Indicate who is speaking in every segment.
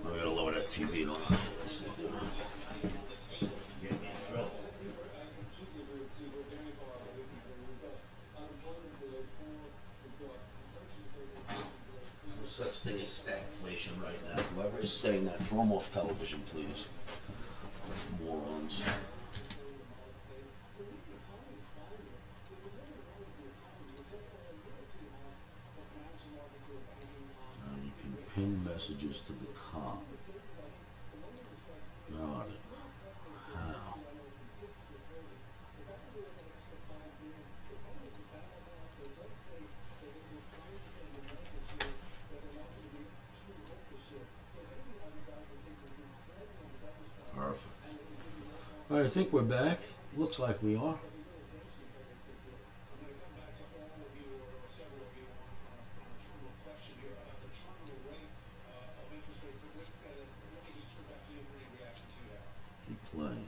Speaker 1: I'm gonna lower that TV and all. No such thing as stagflation right now. Whoever is saying that, throw them off television, please. Morons. You can pin messages to the top. Got it. How? Perfect. All right, I think we're back. Looks like we are. Keep playing.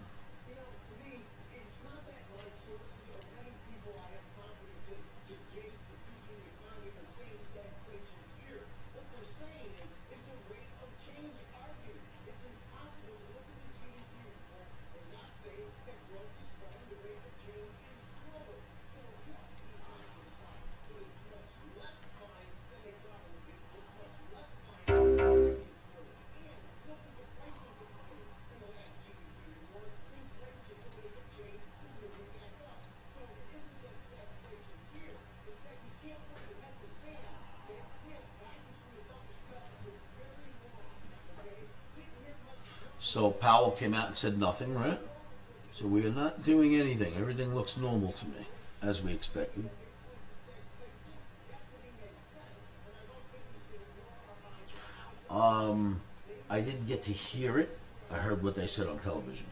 Speaker 1: So Powell came out and said nothing, right? So we are not doing anything. Everything looks normal to me, as we expected. I didn't get to hear it. I heard what they said on television.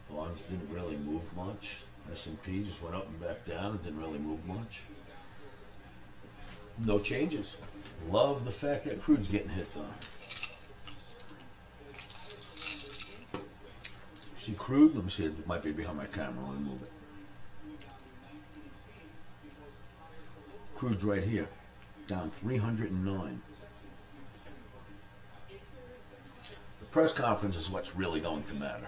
Speaker 1: Bonds didn't really move much. S&P just went up and back down. It didn't really move much. No changes. Love the fact that crude's getting hit though. See crude? Let me see. It might be behind my camera. Let me move it. Crude's right here. Down 309. The press conference is what's really going to matter.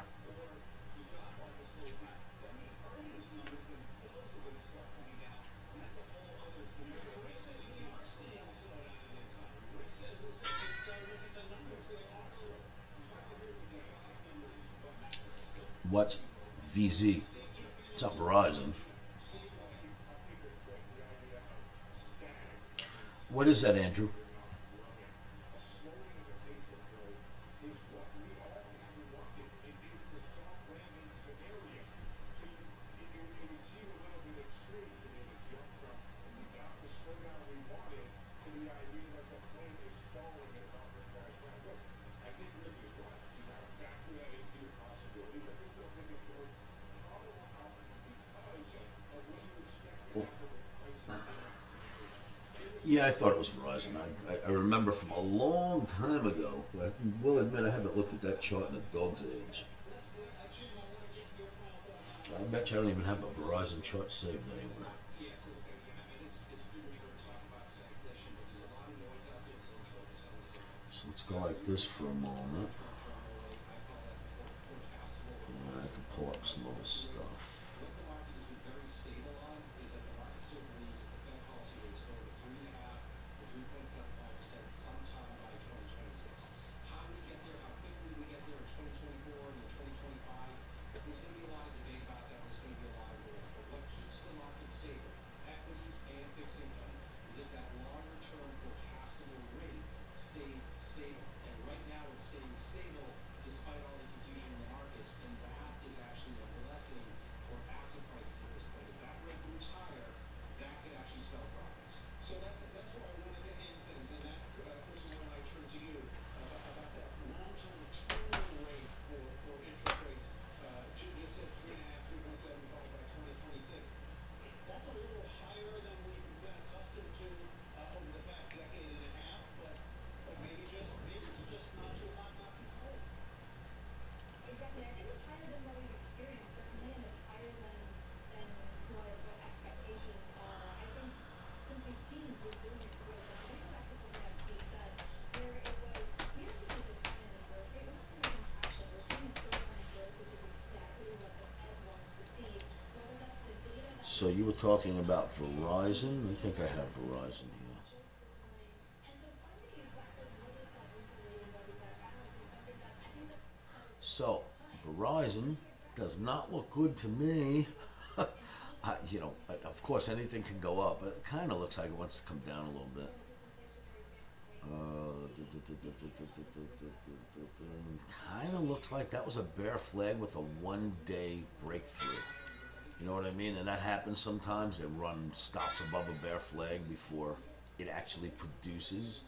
Speaker 1: What's VZ? It's not Verizon. What is that, Andrew? Yeah, I thought it was Verizon. I remember from a long time ago. I will admit I haven't looked at that chart in a dog's age. I bet you I don't even have a Verizon chart saved anywhere. So let's go like this for a moment. And I can pull up some other stuff. So you were talking about Verizon. I think I have Verizon here. So Verizon does not look good to me. Of course, anything can go up, but it kind of looks like it wants to come down a little bit. Kind of looks like that was a bear flag with a 1-day breakthrough. You know what I mean? And that happens sometimes. They run stops above a bear flag before it actually produces.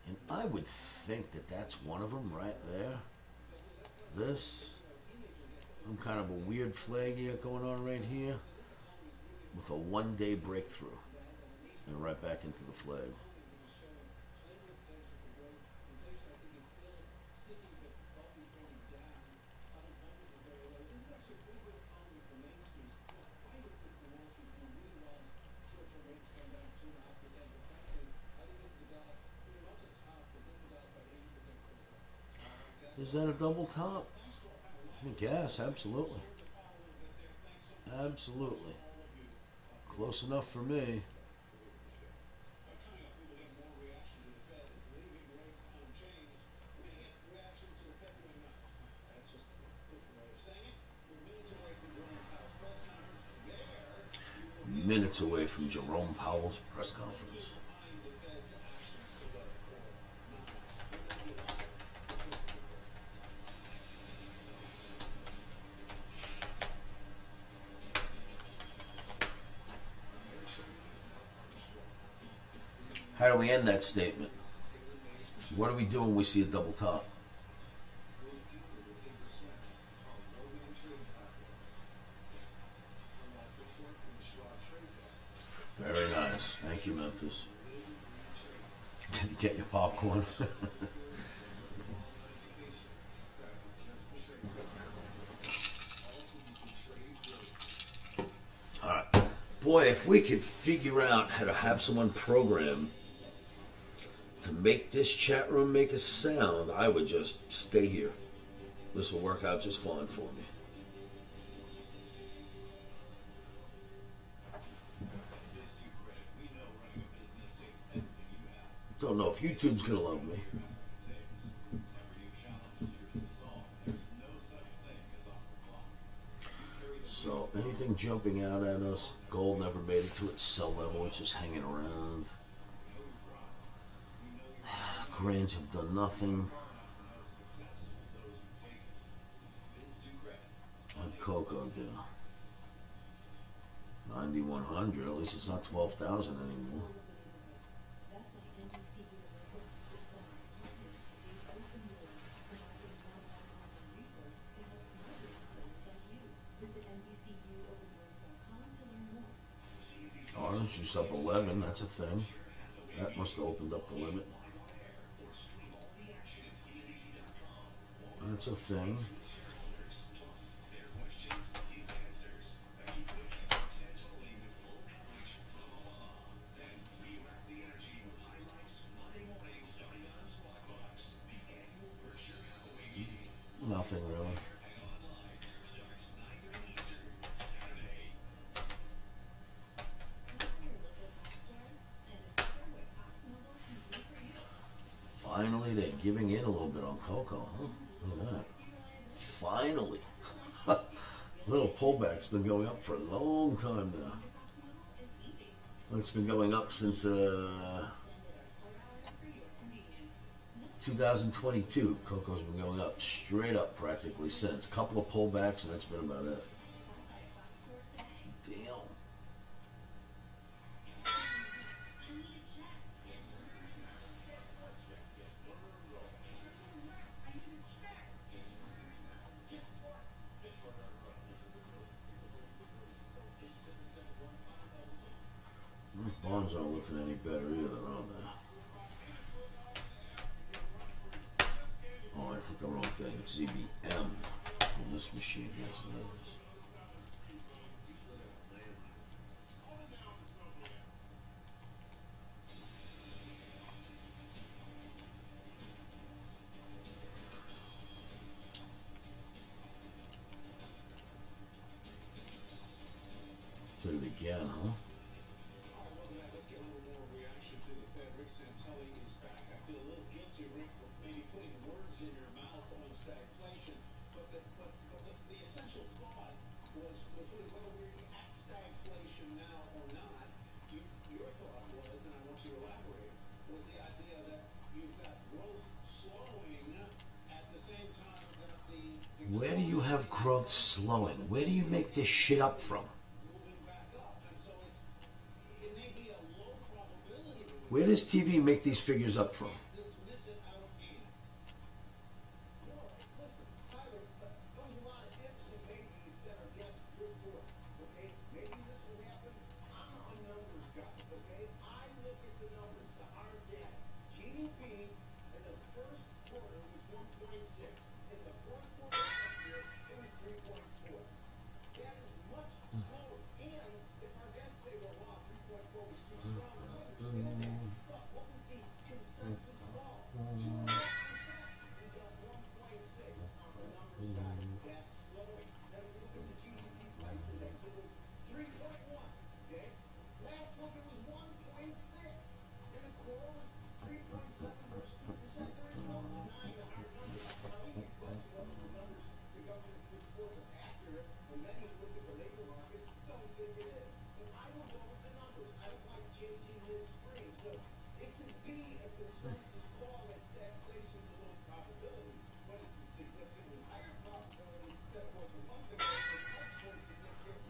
Speaker 1: And I would think that that's one of them right there. This, some kind of a weird flag here going on right here with a 1-day breakthrough and right back into the flag. Is that a double top? I guess, absolutely. Absolutely. Close enough for me. Minutes away from Jerome Powell's press conference. How do we end that statement? What do we do when we see a double top? Very nice. Thank you, Memphis. Get your popcorn. All right. Boy, if we could figure out how to have someone program to make this chat room make a sound, I would just stay here. This will work out just fine for me. Don't know if YouTube's gonna love me. So anything jumping out at us, gold never made it to its sell level, it's just hanging around. Grains have done nothing. On cocoa, do 9,100. At least it's not 12,000 anymore. Orange juice up 11. That's a thing. That must have opened up the limit. That's a thing. Nothing really. Finally, they're giving in a little bit on cocoa. Huh? Look at that. Finally. Little pullback's been going up for a long time now. It's been going up since 2022. Cocoa's been going up straight up practically since. Couple of pullbacks and that's been about it. Damn. Bonds aren't looking any better either, are they? Oh, I think the wrong thing. It's ZBM on this machine. Yes, it is. Did it again, huh? Where do you have growth slowing? Where do you make this shit up from? Where does TV make these figures up from?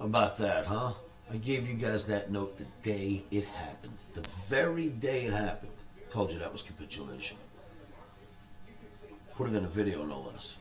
Speaker 1: About that, huh? I gave you guys that note the day it happened. The very day it happened. Told you that was capitulation. Put it in a video, no less.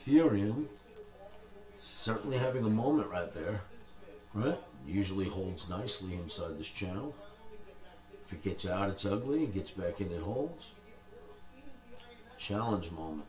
Speaker 1: Ethereum certainly having a moment right there, right? Usually holds nicely inside this channel. If it gets out, it's ugly. It gets back in, it holds. Challenge moment.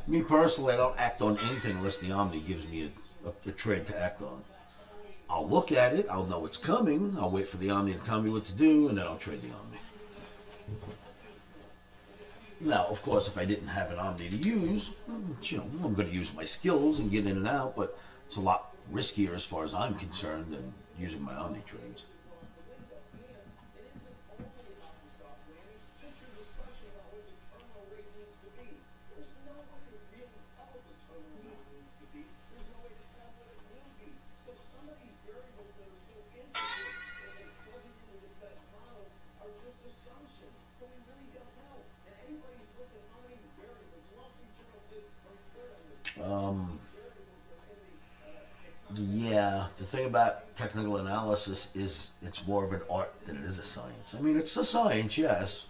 Speaker 1: Me personally, I don't act on anything unless the Omni gives me a trade to act on. I'll look at it, I'll know it's coming, I'll wait for the Omni to tell me what to do, and then I'll trade the Omni. Now, of course, if I didn't have an Omni to use, you know, I'm going to use my skills and get in and out, but it's a lot riskier as far as I'm concerned than using my Omni trades. Yeah, the thing about technical analysis is it's more of an art than it is a science. I mean, it's a science, yes.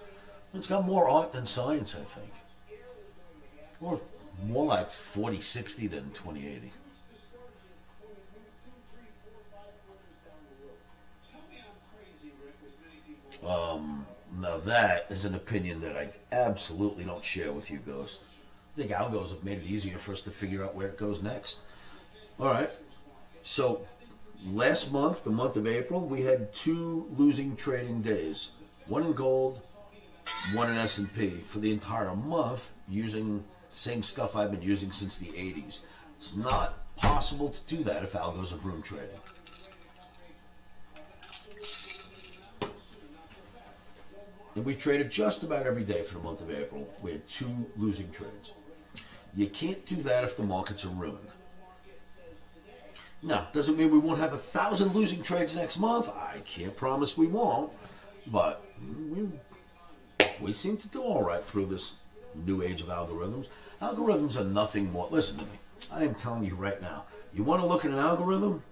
Speaker 1: It's got more art than science, I think. Or more like 40-60 than 20-80. Now that is an opinion that I absolutely don't share with you, Ghost. I think algos have made it easier for us to figure out where it goes next. All right. So last month, the month of April, we had 2 losing trading days. One in gold, one in S&P. For the entire month, using Same stuff I've been using since the 80s. It's not possible to do that if algos are room trading. And we traded just about every day for the month of April. We had 2 losing trades. You can't do that if the markets are ruined. Now, doesn't mean we won't have 1,000 losing trades next month. I can't promise we won't, but we seem to do all right through this new age of algorithms. Algorithms are nothing more. Listen to me. I am telling you right now. You want to look at an algorithm?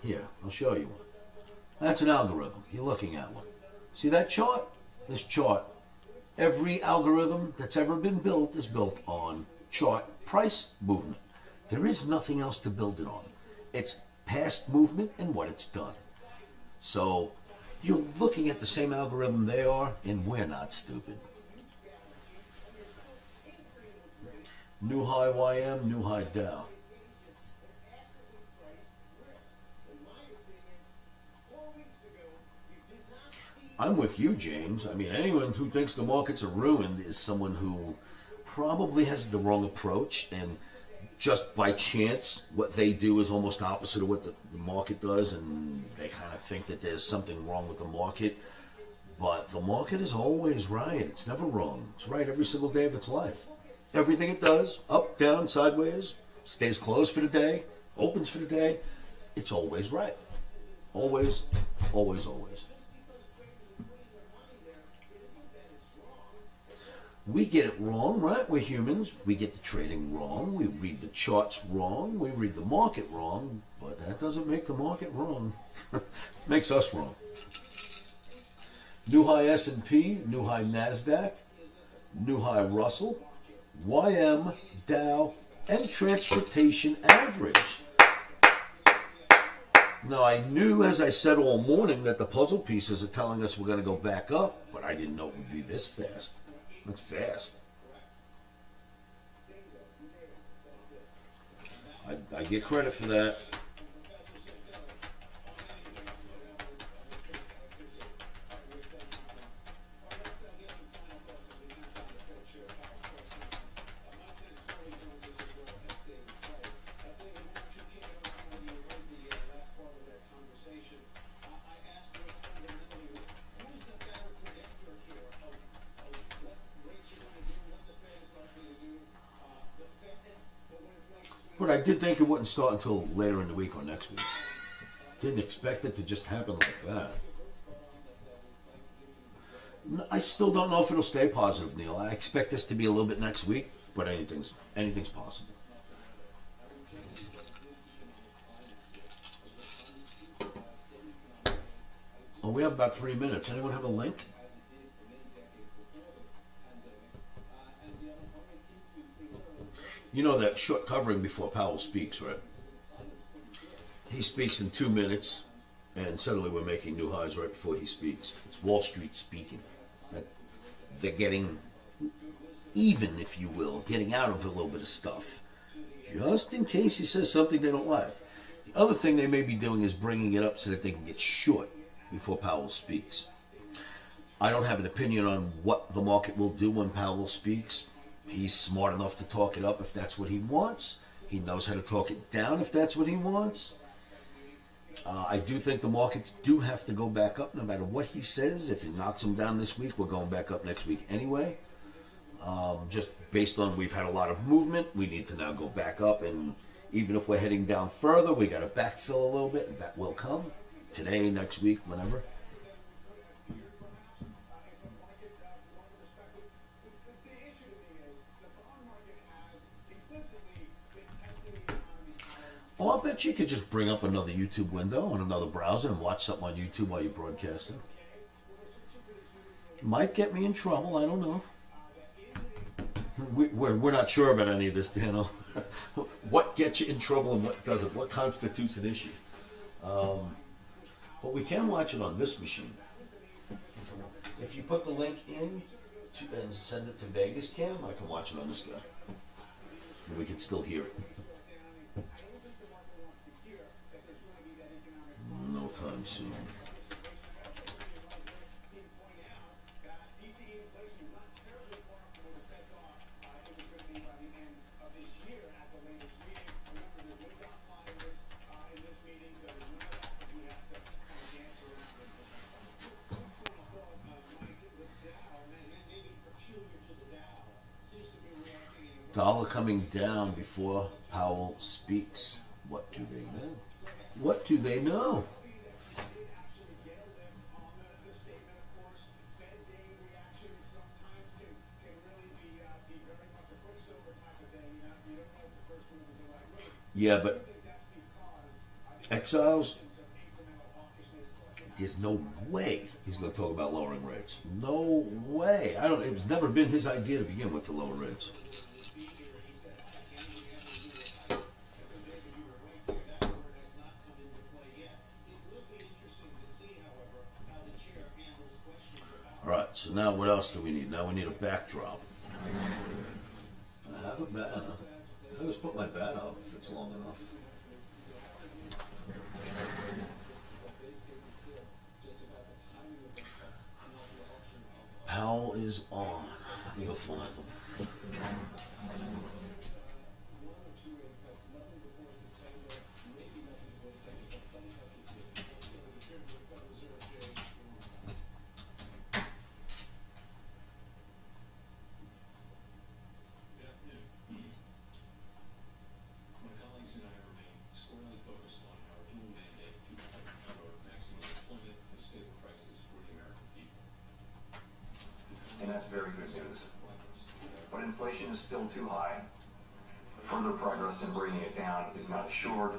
Speaker 1: Here, I'll show you one. That's an algorithm. You're looking at one. See that chart? This chart. Every algorithm that's ever been built is built on chart price movement. There is nothing else to build it on. It's past movement and what it's done. So you're looking at the same algorithm they are, and we're not stupid. New high YM, new high Dow. I'm with you, James. I mean, anyone who thinks the markets are ruined is someone who probably has the wrong approach, and just by chance, what they do is almost opposite of what the market does, and they kind of think that there's something wrong with the market. But the market is always right. It's never wrong. It's right every single day of its life. Everything it does, up, down, sideways, stays closed for the day, opens for the day, it's always right. Always, always, always. We get it wrong, right? We're humans. We get the trading wrong. We read the charts wrong. We read the market wrong. But that doesn't make the market wrong. It makes us wrong. New high S&P, new high NASDAQ, new high Russell, YM, Dow, and transportation average. Now, I knew, as I said all morning, that the puzzle pieces are telling us we're going to go back up, but I didn't know it would be this fast. That's fast. I get credit for that. But I did think it wouldn't start until later in the week or next week. Didn't expect it to just happen like that. I still don't know if it'll stay positive, Neil. I expect this to be a little bit next week, but anything's possible. Oh, we have about 3 minutes. Anyone have a link? You know that short covering before Powell speaks, right? He speaks in 2 minutes, and suddenly we're making new highs right before he speaks. It's Wall Street speaking. They're getting even, if you will, getting out of a little bit of stuff, just in case he says something they don't like. The other thing they may be doing is bringing it up so that they can get short before Powell speaks. I don't have an opinion on what the market will do when Powell speaks. He's smart enough to talk it up if that's what he wants. He knows how to talk it down if that's what he wants. I do think the markets do have to go back up no matter what he says. If he knocks them down this week, we're going back up next week anyway. Just based on we've had a lot of movement, we need to now go back up. And even if we're heading down further, we got to backfill a little bit. That will come today, next week, whenever. Oh, I'll bet you could just bring up another YouTube window on another browser and watch something on YouTube while you're broadcasting. Might get me in trouble, I don't know. We're not sure about any of this, Dano. What gets you in trouble and what doesn't? What constitutes an issue? But we can watch it on this machine. If you put the link in and send it to Vegas Cam, I can watch it on this guy. And we can still hear it. No time soon. Dollar coming down before Powell speaks. What do they know? What do they know? Yeah, but Exiles, there's no way he's going to talk about lowering rates. No way. It's never been his idea to begin with to lower rates. All right, so now what else do we need? Now we need a backdrop. I have a banner. I just put my bat out if it's long enough. Powell is on. Let me go find him.
Speaker 2: And that's very good news. But inflation is still too high. Further progress in bringing it down is not assured,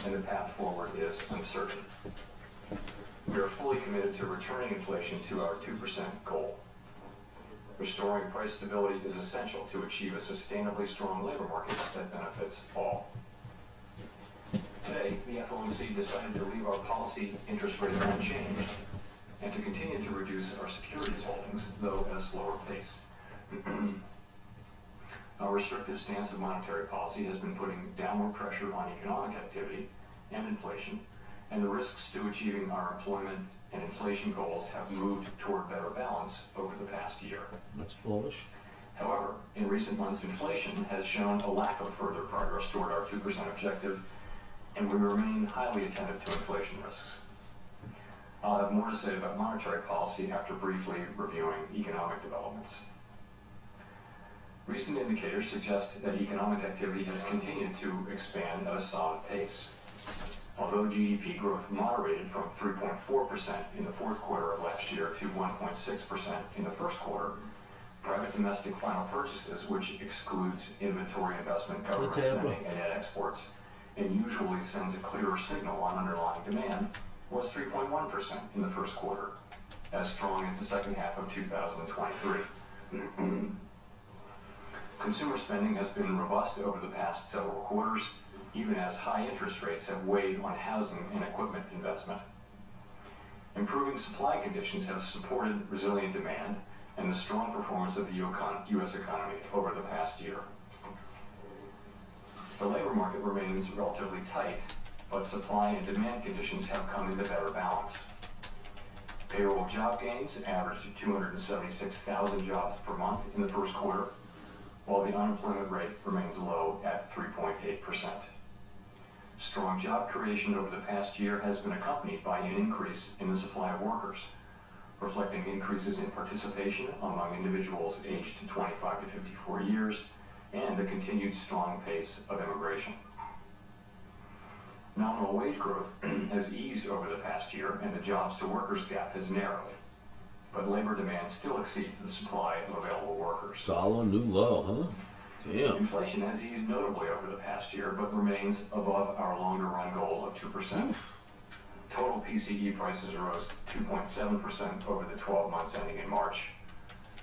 Speaker 2: and the path forward is uncertain. We are fully committed to returning inflation to our 2% goal. Restoring price stability is essential to achieve a sustainably strong labor market that benefits all. Today, the FOMC decided to leave our policy interest rate unchanged and to continue to reduce our securities holdings, though at a slower pace. Our restrictive stance of monetary policy has been putting downward pressure on economic activity and inflation, and the risks to achieving our employment and inflation goals have moved toward better balance over the past year.
Speaker 1: That's bullish.
Speaker 2: However, in recent months, inflation has shown a lack of further progress toward our 2% objective, and we remain highly attentive to inflation risks. I'll have more to say about monetary policy after briefly reviewing economic developments. Recent indicators suggest that economic activity has continued to expand at a solid pace. Although GDP growth moderated from 3.4% in the fourth quarter of last year to 1.6% in the first quarter, private domestic final purchases, which excludes inventory investment, government spending, and net exports, and usually sends a clearer signal on underlying demand, was 3.1% in the first quarter, as strong as the second half of 2023. Consumer spending has been robust over the past several quarters, even as high interest rates have weighed on housing and equipment investment. Improving supply conditions have supported resilient demand and the strong performance of the U.S. economy over the past year. The labor market remains relatively tight, but supply and demand conditions have come into better balance. Payroll job gains averaged 276,000 jobs per month in the first quarter, while the unemployment rate remains low at 3.8%. Strong job creation over the past year has been accompanied by an increase in the supply of workers, reflecting increases in participation among individuals aged 25 to 54 years and the continued strong pace of immigration. Nominal wage growth has eased over the past year and the jobs to workers gap has narrowed, but labor demand still exceeds the supply of available workers.
Speaker 1: Dollar new low, huh? Damn.
Speaker 2: Inflation has eased notably over the past year, but remains above our longer run goal of 2%. Total PCE prices rose 2.7% over the 12 months ending in March.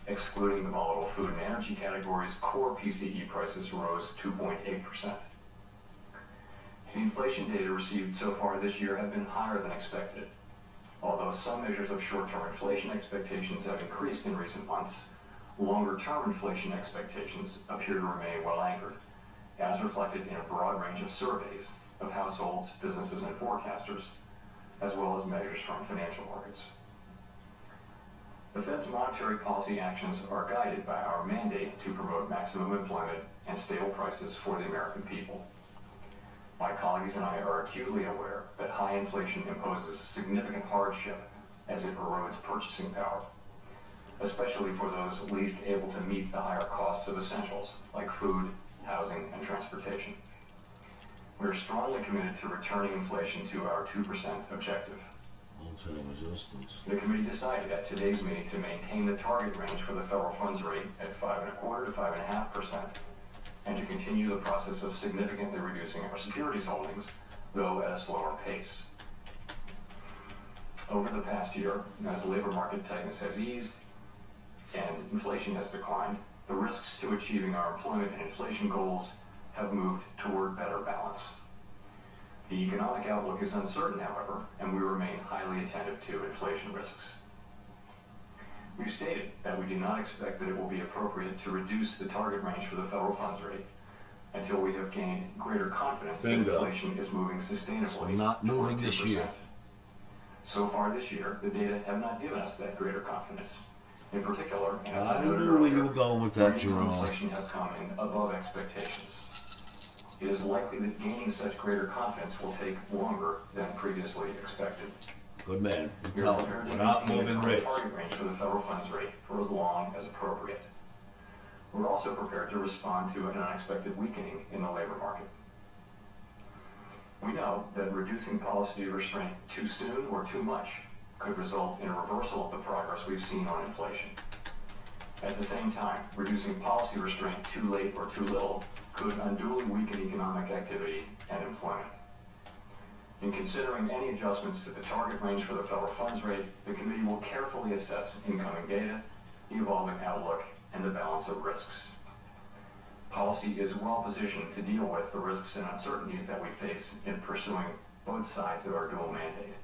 Speaker 2: Excluding the volatile food and energy categories, core PCE prices rose 2.8%. The inflation data received so far this year have been higher than expected. Although some measures of short-term inflation expectations have increased in recent months, longer-term inflation expectations appear to remain well anchored, as reflected in a broad range of surveys of households, businesses, and forecasters, as well as measures from financial markets. The Fed's monetary policy actions are guided by our mandate to promote maximum employment and stable prices for the American people. My colleagues and I are acutely aware that high inflation imposes significant hardship as it erodes purchasing power. especially for those least able to meet the higher costs of essentials like food, housing, and transportation. We are strongly committed to returning inflation to our 2% objective.
Speaker 1: Resistance.
Speaker 2: The committee decided at today's meeting to maintain the target range for the federal funds rate at 5.25% to 5.5%, and to continue the process of significantly reducing our securities holdings, though at a slower pace. Over the past year, as labor market tightness has eased and inflation has declined, the risks to achieving our employment and inflation goals have moved toward better balance. The economic outlook is uncertain, however, and we remain highly attentive to inflation risks. We've stated that we do not expect that it will be appropriate to reduce the target range for the federal funds rate until we have gained greater confidence that inflation is moving sustainably.
Speaker 1: So not moving this year.
Speaker 2: So far this year, the data have not given us that greater confidence. In particular, and as
Speaker 1: I
Speaker 2: noted
Speaker 1: knew where you
Speaker 2: earlier,
Speaker 1: were going with that,
Speaker 2: rates of
Speaker 1: Jerome.
Speaker 2: inflation have come in above expectations. It is likely that gaining such greater confidence will take longer than previously expected.
Speaker 1: Good man.
Speaker 2: We
Speaker 1: Tell
Speaker 2: are
Speaker 1: him.
Speaker 2: prepared
Speaker 1: We're
Speaker 2: to
Speaker 1: not
Speaker 2: maintain
Speaker 1: moving
Speaker 2: the current
Speaker 1: rates.
Speaker 2: target range for the federal funds rate for as long as appropriate. We're also prepared to respond to an unexpected weakening in the labor market. We know that reducing policy restraint too soon or too much could result in a reversal of the progress we've seen on inflation. At the same time, reducing policy restraint too late or too little could unduly weaken economic activity and employment. In considering any adjustments to the target range for the federal funds rate, the committee will carefully assess incoming data, the evolving outlook, and the balance of risks. Policy is well positioned to deal with the risks and uncertainties that we face in pursuing both sides of our dual mandate.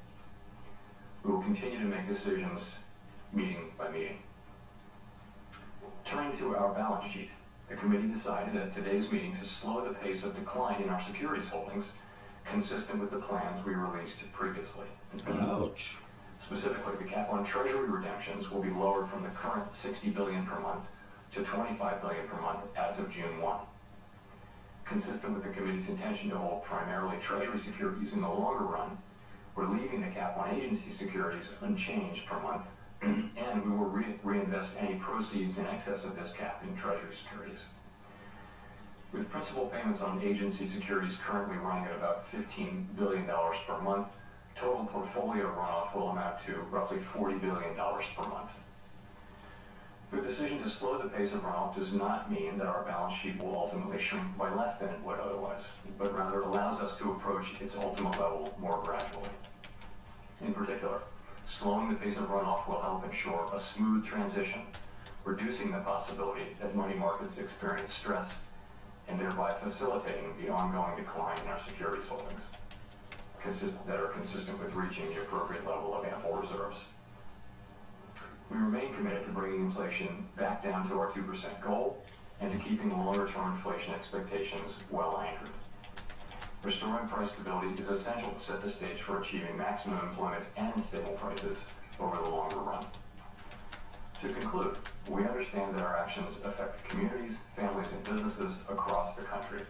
Speaker 2: We will continue to make decisions meeting by meeting. Turning to our balance sheet, the committee decided at today's meeting to slow the pace of decline in our securities holdings, consistent with the plans we released previously.
Speaker 1: Ouch.
Speaker 2: Specifically, the cap on treasury redemptions will be lowered from the current $60 billion per month to $25 billion per month as of June 1. Consistent with the committee's intention to hold primarily treasury securities in the longer run, we're leaving the cap on agency securities unchanged per month, and we will reinvest any proceeds in excess of this cap in treasury securities. With principal payments on agency securities currently running at about $15 billion per month, total portfolio runoff will amount to roughly $40 billion per month. The decision to slow the pace of runoff does not mean that our balance sheet will ultimately shrink by less than it would otherwise, but rather allows us to approach its ultimate level more gradually. In particular, slowing the pace of runoff will help ensure a smooth transition, reducing the possibility that money markets experience stress and thereby facilitating the ongoing decline in our securities holdings that are consistent with reaching the appropriate level of ample reserves. We remain committed to bringing inflation back down to our 2% goal and to keeping longer-term inflation expectations well anchored. Restoring price stability is essential to set the stage for achieving maximum employment and stable prices over the longer run. To conclude, we understand that our actions affect communities, families, and businesses across the country.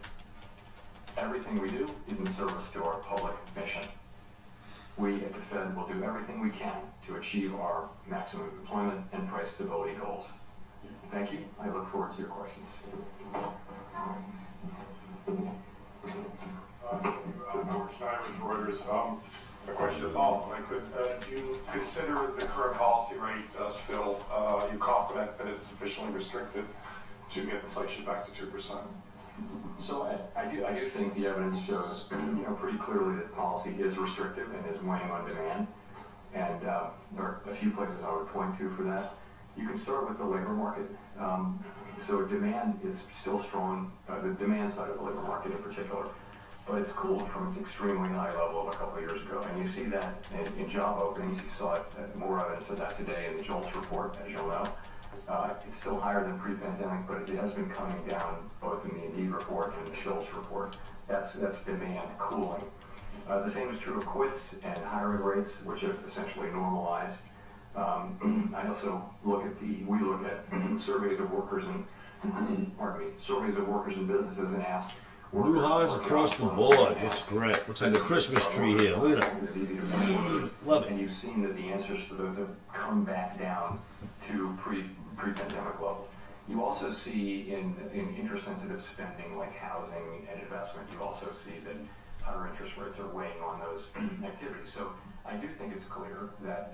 Speaker 2: Everything we do is in service to our public mission. We at the Fed will do everything we can to achieve our maximum employment and price stability goals. Thank you. I look forward to your questions.
Speaker 3: Howard Schneider with Reuters. A question to follow, if I could. Do you consider the current policy rate still, are you confident that it's sufficiently restrictive to get inflation back to 2%?
Speaker 2: So I do think the evidence shows, pretty clearly that policy is restrictive and is weighing on demand. And there are a few places I would point to for that. You can start with the labor market. So demand is still strong, the demand side of the labor market in particular, but it's cooled from its extremely high level of a couple of years ago. And you see that in job openings. You saw it, more evidence of that today in the JOLTS report, as you'll know. It's still higher than pre-pandemic, but it has been coming down both in the Indeed report and the JOLTS report. That's demand cooling. The same is true of quits and hiring rates, which have essentially normalized. I also we look at surveys of workers and surveys of workers and businesses and ask,
Speaker 1: New highs across the board. Looks great. Looks like a Christmas tree here. Look at
Speaker 2: Is
Speaker 1: it.
Speaker 2: it easy to find numbers?
Speaker 1: Love
Speaker 2: And
Speaker 1: it.
Speaker 2: you've seen that the answers to those have come back down to pre-pandemic levels. You also see in interest-sensitive spending like housing and investment, you also see that higher interest rates are weighing on those activities. So I do think it's clear that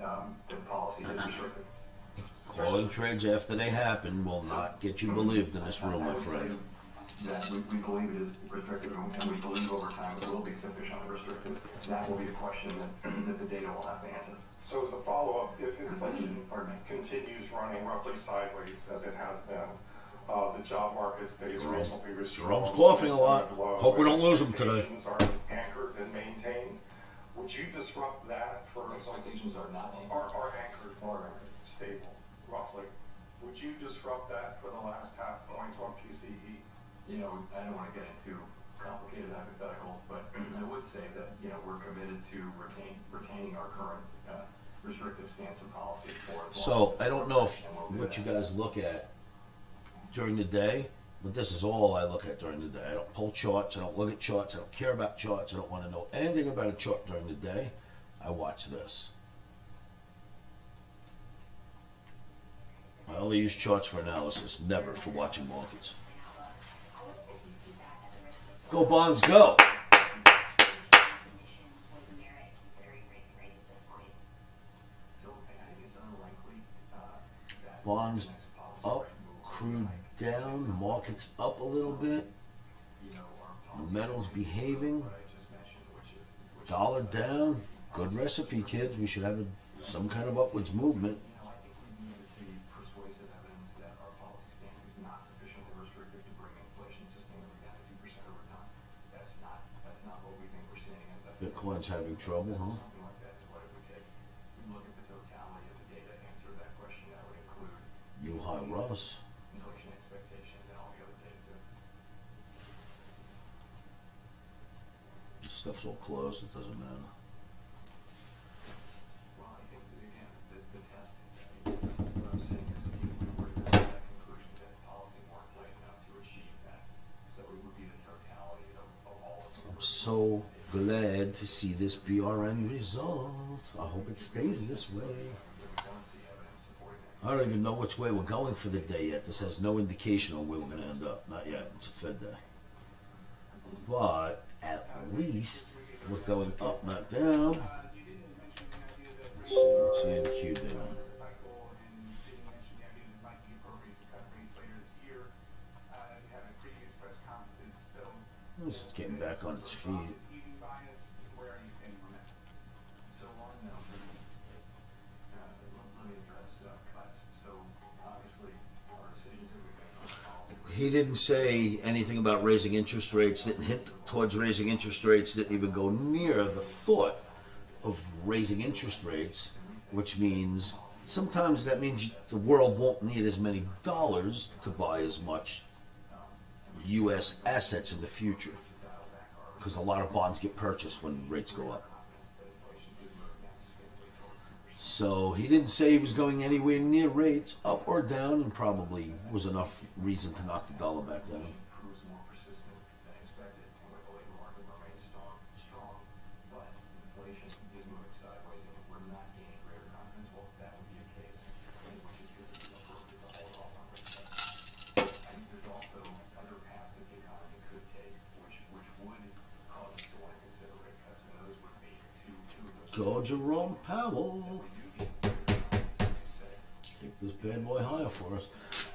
Speaker 2: the policy is restrictive.
Speaker 1: Calling trades after they happen will not get you believed in this room,
Speaker 2: I
Speaker 1: my
Speaker 2: would say
Speaker 1: friend.
Speaker 2: that we believe it is restrictive, and we believe over time it will be sufficiently restrictive. That will be a question that the data will have to answer.
Speaker 3: So as a follow-up, if inflation
Speaker 2: Pardon me.
Speaker 3: continues running roughly sideways as it has been, the job market stays reasonably restricted.
Speaker 1: Jerome's coughing a lot. Hope we don't lose him today.
Speaker 3: Expectations are anchored and maintained. Would you disrupt that for
Speaker 2: Expectations are not anchored.
Speaker 3: are anchored or stable, roughly? Would you disrupt that for the last half point on PCE?
Speaker 2: You know, I don't want to get into complicated hypotheticals, but I would say that, you know, we're committed to retaining our current restrictive stance and policy for as long
Speaker 1: So I don't know if what you guys look at during the day, but this is all I look at during the day. I don't pull charts. I don't look at charts. I don't care about charts. I don't want to know anything about a chart during the day. I watch this. I only use charts for analysis, never for watching markets. Go bonds, go!
Speaker 2: So I think it's unlikely that
Speaker 1: Bonds
Speaker 2: the next policy
Speaker 1: up,
Speaker 2: rate move
Speaker 1: crude down, markets up a little bit,
Speaker 2: you know, our
Speaker 1: the
Speaker 2: policy
Speaker 1: metals behaving,
Speaker 2: what I just mentioned, which is
Speaker 1: dollar down. Good recipe, kids. We should have some kind of upwards movement.
Speaker 2: you know, I think we need to see persuasive evidence that our policy stance is not sufficiently restrictive to bring inflation sustainably down to 2% over time. That's not what we think we're seeing as a
Speaker 1: Bitcoin's having trouble, huh?
Speaker 2: something like that is what it would take. We look at the totality of the data, answer that question. That would include
Speaker 1: New high Russ.
Speaker 2: inflation expectations and all the other data too.
Speaker 1: This stuff's all closed. It doesn't matter.
Speaker 2: Well, I think that, again, the test, what I'm saying is if we were to come to that conclusion that policy weren't tight enough to achieve that, so it would be the totality of all of them.
Speaker 1: I'm so glad to see this BRN result. I hope it stays this way.
Speaker 2: We don't see evidence supporting that.
Speaker 1: I don't even know which way we're going for the day yet. This has no indication on where we're going to end up. Not yet. It's a Fed day. But at least we're going up, not down. Let's see NQ down. It's getting back on its feet.
Speaker 2: So on that, let me address cuts. So obviously, our decisions that we've made on policy.
Speaker 1: He didn't say anything about raising interest rates, didn't hint towards raising interest rates, didn't even go near the thought of raising interest rates, which means sometimes that means the world won't need as many dollars to buy as much U.S. assets in the future, because a lot of bonds get purchased when rates go up. So he didn't say he was going anywhere near rates, up or down, and probably was enough reason to knock the dollar back down.
Speaker 2: Proves more persistent than expected, and where the labor market remains strong, but inflation is moving sideways, and if we're not gaining greater confidence, well, that would be a case in which it could be appropriate to hold off on rate cuts. I think there's also other paths that the economy could take, which would cause us to want to consider rate cuts, and those would be two of those.
Speaker 1: Go Jerome Powell.
Speaker 2: We do get greater confidence, as you say.
Speaker 1: Take this bad boy higher for us.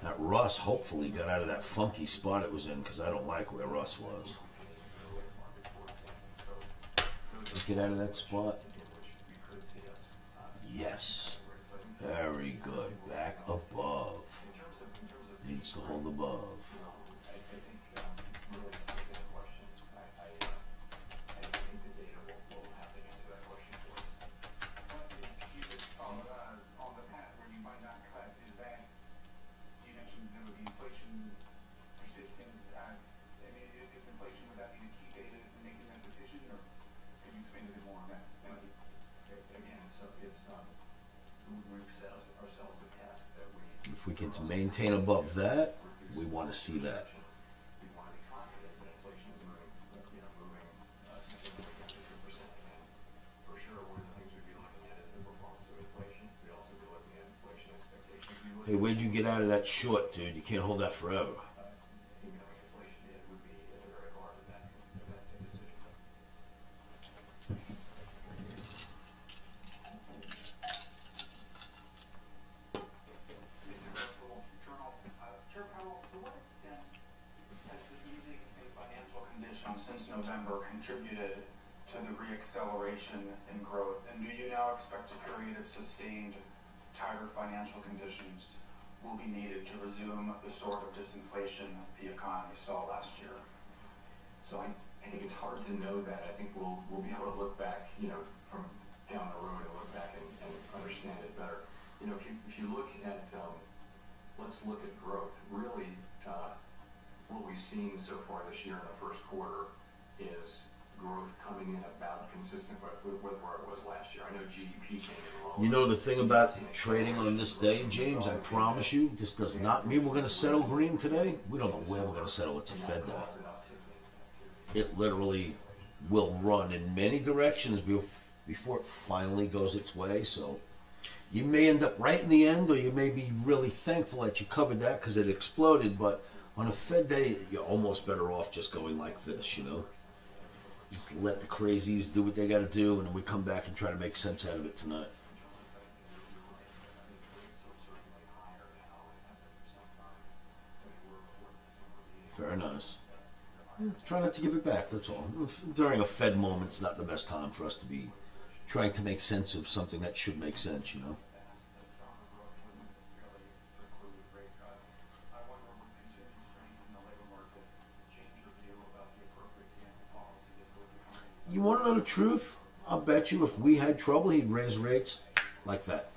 Speaker 1: That Russ hopefully got out of that funky spot it was in, because I don't like where Russ was. Let's get out of that spot. Yes. Very good. Back above. Needs to hold above.
Speaker 4: On the path where you might not cut, is that, you mentioned there would be inflation persistent, I mean, is inflation, would that be the key data in making that decision, or could you expand a bit more on that? Thank you.
Speaker 2: Again, we've set ourselves a task that we
Speaker 1: If we can maintain above that, we want to see that.
Speaker 2: we want to be confident that inflation is moving
Speaker 1: get out of that short, dude. You can't hold that forever.
Speaker 2: Incoming inflation data would be at the very heart of that decision.
Speaker 4: Journal. Chair Powell, to what extent has the easing in financial conditions since November contributed to the reacceleration in growth? And do you now expect a period of sustained tighter financial conditions will be needed to resume the sort of disinflation the economy saw last year?
Speaker 2: So I think it's hard to know that. I think we'll be able to look back, from down the road and look back and understand it better. If you look at, let's look at growth. Really, what we've seen so far this year in the first quarter is growth coming in about consistent with where it was last year. I know GDP came in low.
Speaker 1: You know the thing about trading on this day, James, I promise you, this does not mean we're going to settle green today. We don't know where we're going to settle. It's a Fed day. It literally will run in many directions before it finally goes its way. So you may end up right in the end, or you may be really thankful that you covered that because it exploded. But on a Fed day, you're almost better off just going like this, Just let the crazies do what they got to do, and then we come back and try to make sense out of it tonight. Very nice. Try not to give it back, that's all. During a Fed moment, it's not the best time for us to be trying to make sense of something that should make sense, You want to know the truth? I'll bet you if we had trouble, he'd raise rates like that.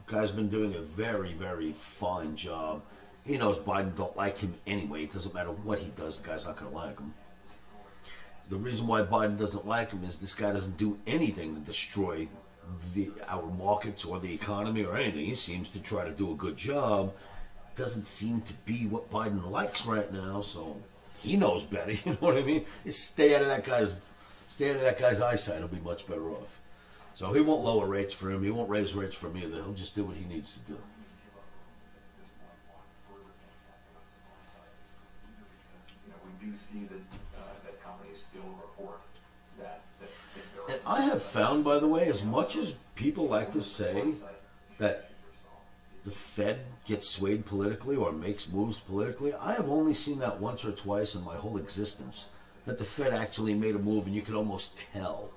Speaker 1: The guy's been doing a very, very fine job. He knows Biden don't like him anyway. It doesn't matter what he does, the guy's not going to like him. The reason why Biden doesn't like him is this guy doesn't do anything to destroy our markets or the economy or anything. He seems to try to do a good job. Doesn't seem to be what Biden likes right now, so he knows better, you know what I mean? Just stay out of that guy's eyesight, he'll be much better off. So he won't lower rates for him, he won't raise rates for him either, he'll just do what he needs to do.
Speaker 2: We do see that companies still report that
Speaker 1: And I have found, by the way, as much as people like to say that the Fed gets swayed politically or makes moves politically, I have only seen that once or twice in my whole existence, that the Fed actually made a move and you could almost tell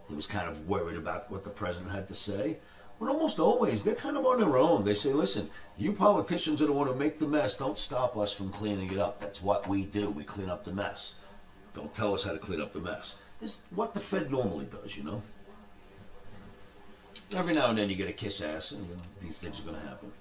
Speaker 1: he was kind of worried about what the president had to say. But almost always, they're kind of on their own. They say, listen, you politicians that want to make the mess, don't stop us from cleaning it up. That's what we do. We clean up the mess. Don't tell us how to clean up the mess. It's what the Fed normally does, Every now and then you get a kiss ass, and these things are going to happen.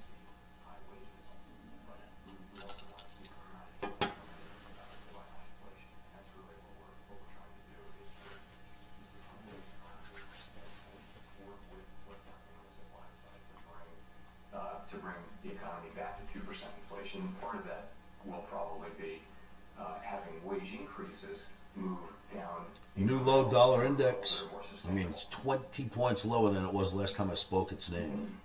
Speaker 2: To bring the economy back to 2% inflation. Part of that will probably be having wage increases move down.
Speaker 1: New low dollar index. I mean, it's 20 points lower than it was last time I spoke its name.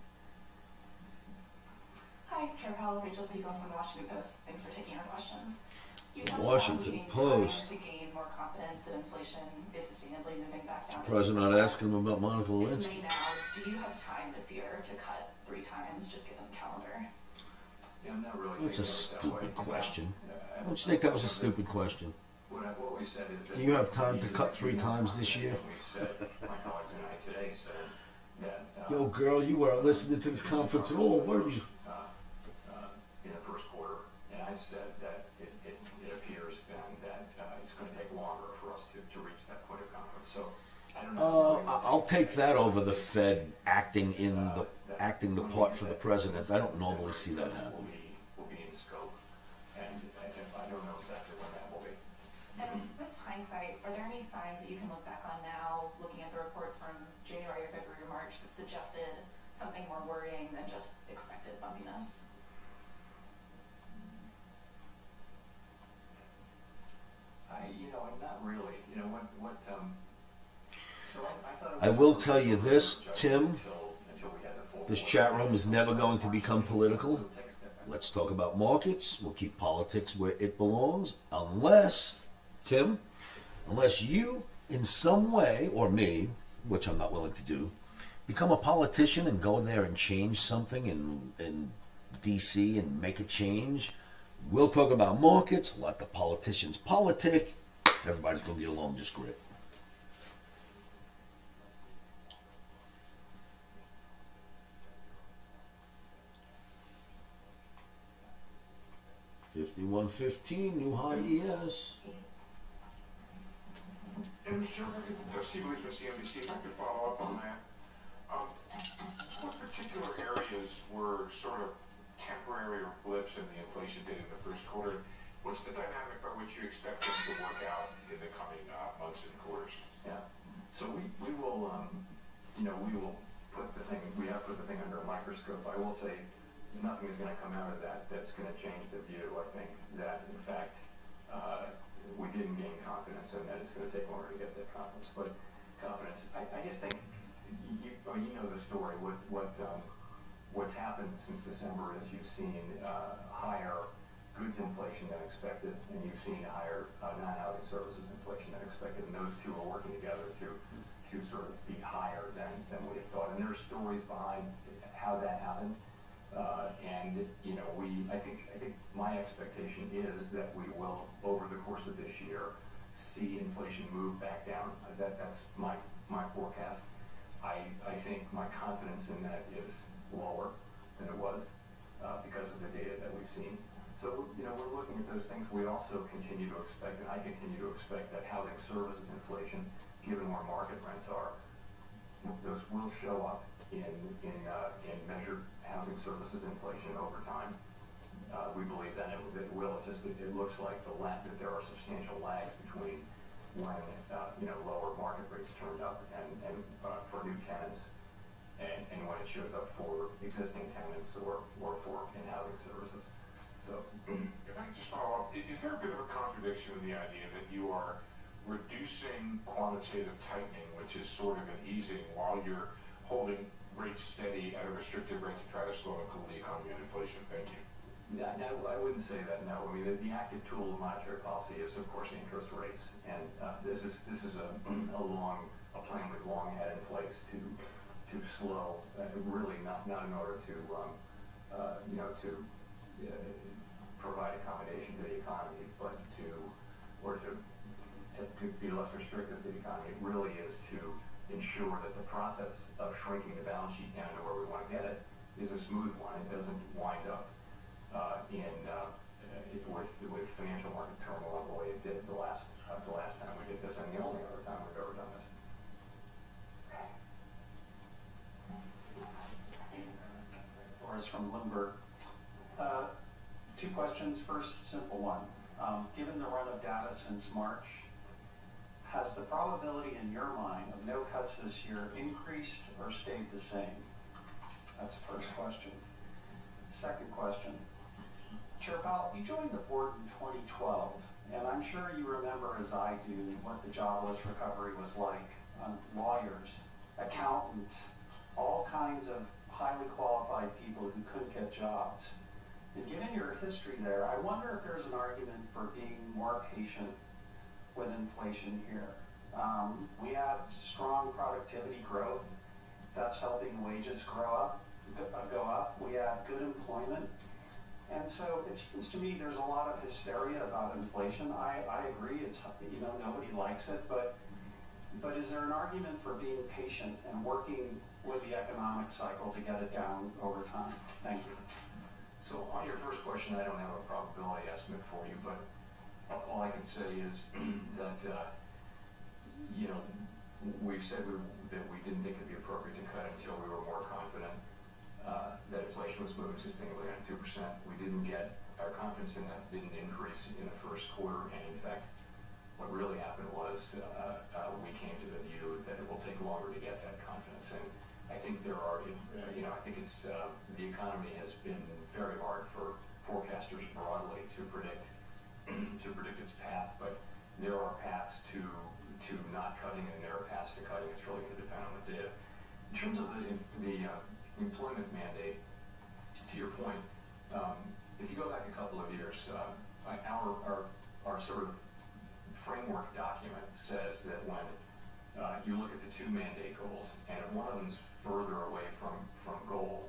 Speaker 5: Hi, Chair Powell, Rachel Siegel from the Washington Post. Thanks for taking our questions. You touched
Speaker 1: Washington
Speaker 5: on needing
Speaker 1: Post.
Speaker 5: time to gain more confidence that inflation is sustainably moving back down.
Speaker 1: Surprised I'm not asking him about Monica
Speaker 5: It's
Speaker 1: Lewinsky.
Speaker 5: May now. Do you have time this year to cut 3 times, just given the calendar?
Speaker 2: Yeah, I'm not really
Speaker 1: That's a
Speaker 2: thinking of it that way.
Speaker 1: stupid question. Don't you think that was a stupid question?
Speaker 2: What we said is that
Speaker 1: Do you have time to cut 3 times this year?
Speaker 2: We said, my colleagues and I today said that
Speaker 1: Yo, girl, you weren't listening to this conference at all, were you?
Speaker 2: in the first quarter, and I said that it appears then that it's going to take longer for us to reach that point of confidence. So I don't know.
Speaker 1: I'll take that over the Fed acting the part for the president. I don't normally see that happen.
Speaker 2: Will be in scope, and I don't know exactly when that will be.
Speaker 5: And with hindsight, are there any signs that you can look back on now, looking at the reports from January or February or March, that suggested something more worrying than just expected bumpiness?
Speaker 2: I'm not really. So I thought it was
Speaker 1: I will tell you this, Tim.
Speaker 2: until we had the full
Speaker 1: This chat room is never going to become political. let's talk about markets. We'll keep politics where it belongs, unless, Tim, unless you in some way, or me, which I'm not willing to do, become a politician and go there and change something in DC and make a change. We'll talk about markets, let the politicians politic. Everybody's going to get along just great. $51.15, new high ES.
Speaker 4: And Mr. Steve Leach from CNBC, if I could follow up on that. What particular areas were sort of temporary or blips in the inflation data in the first quarter? What's the dynamic by which you expect them to work out in the coming months and quarters?
Speaker 2: Yeah. So we will, we will put the thing, we have put the thing under a microscope. I will say nothing is going to come out of that that's going to change the view. I think that, in fact, we didn't gain confidence and that it's going to take longer to get that confidence. But confidence, I just think, you know the story. What's happened since December is you've seen higher goods inflation than expected, and you've seen higher non-housing services inflation than expected, and those two are working together to sort of be higher than we had thought. And there are stories behind how that happened. I think my expectation is that we will, over the course of this year, see inflation move back down. That's my forecast. I think my confidence in that is lower than it was because of the data that we've seen. So, we're looking at those things. We also continue to expect, and I continue to expect, that housing services inflation, given where market rents are, those will show up in measured housing services inflation over time. We believe that it will. It looks like that there are substantial lags between when lower market rates turned up and for new tenants and when it shows up for existing tenants or for in housing services. So,
Speaker 4: if I could just follow up, is there a bit of a contradiction in the idea that you are reducing quantitative tightening, which is sort of an easing, while you're holding rates steady at a restricted rate to try to slow and cool the economy and inflation? Thank you.
Speaker 2: No, I wouldn't say that. No, I mean the active tool of monetary policy is, of course, interest rates, and this is a plan we've long had in place to slow, really not in order to provide accommodation to the economy, but to be less restrictive to the economy. It really is to ensure that the process of shrinking the balance sheet down to where we want to get it is a smooth one. It doesn't wind up with financial market turmoil the way it did the last time we did this, and the only other time we've ever done this.
Speaker 6: Boris from Bloomberg. Two questions. First, simple one. Given the run of data since March, has the probability in your mind of no cuts this year increased or stayed the same? That's the first question. Second question. Chair Powell, you joined the board in 2012, and I'm sure you remember, as I do, what the jobless recovery was like. Lawyers, accountants, all kinds of highly qualified people who couldn't get jobs. And given your history there, I wonder if there's an argument for being more patient with inflation here. We have strong productivity growth that's helping wages go up. We have good employment. And so it seems to me there's a lot of hysteria about inflation. I agree, it's, nobody likes it, but is there an argument for being patient and working with the economic cycle to get it down over time? Thank you.
Speaker 2: So on your first question, I don't have a probability estimate for you, but all I can say is that, we've said that we didn't think it'd be appropriate to cut until we were more confident that inflation was moving sustainably on 2%. Our confidence in that didn't increase in the first quarter, and in fact, what really happened was we came to the view that it will take longer to get that confidence. And I think I think it's the economy has been very hard for forecasters broadly to predict its path, but there are paths to not cutting, and there are paths to cutting. It's really going to depend on the data. In terms of the employment mandate, to your point, numbers. Our sort of framework document says that when you look at the two mandate goals, and if one of them's further away from goal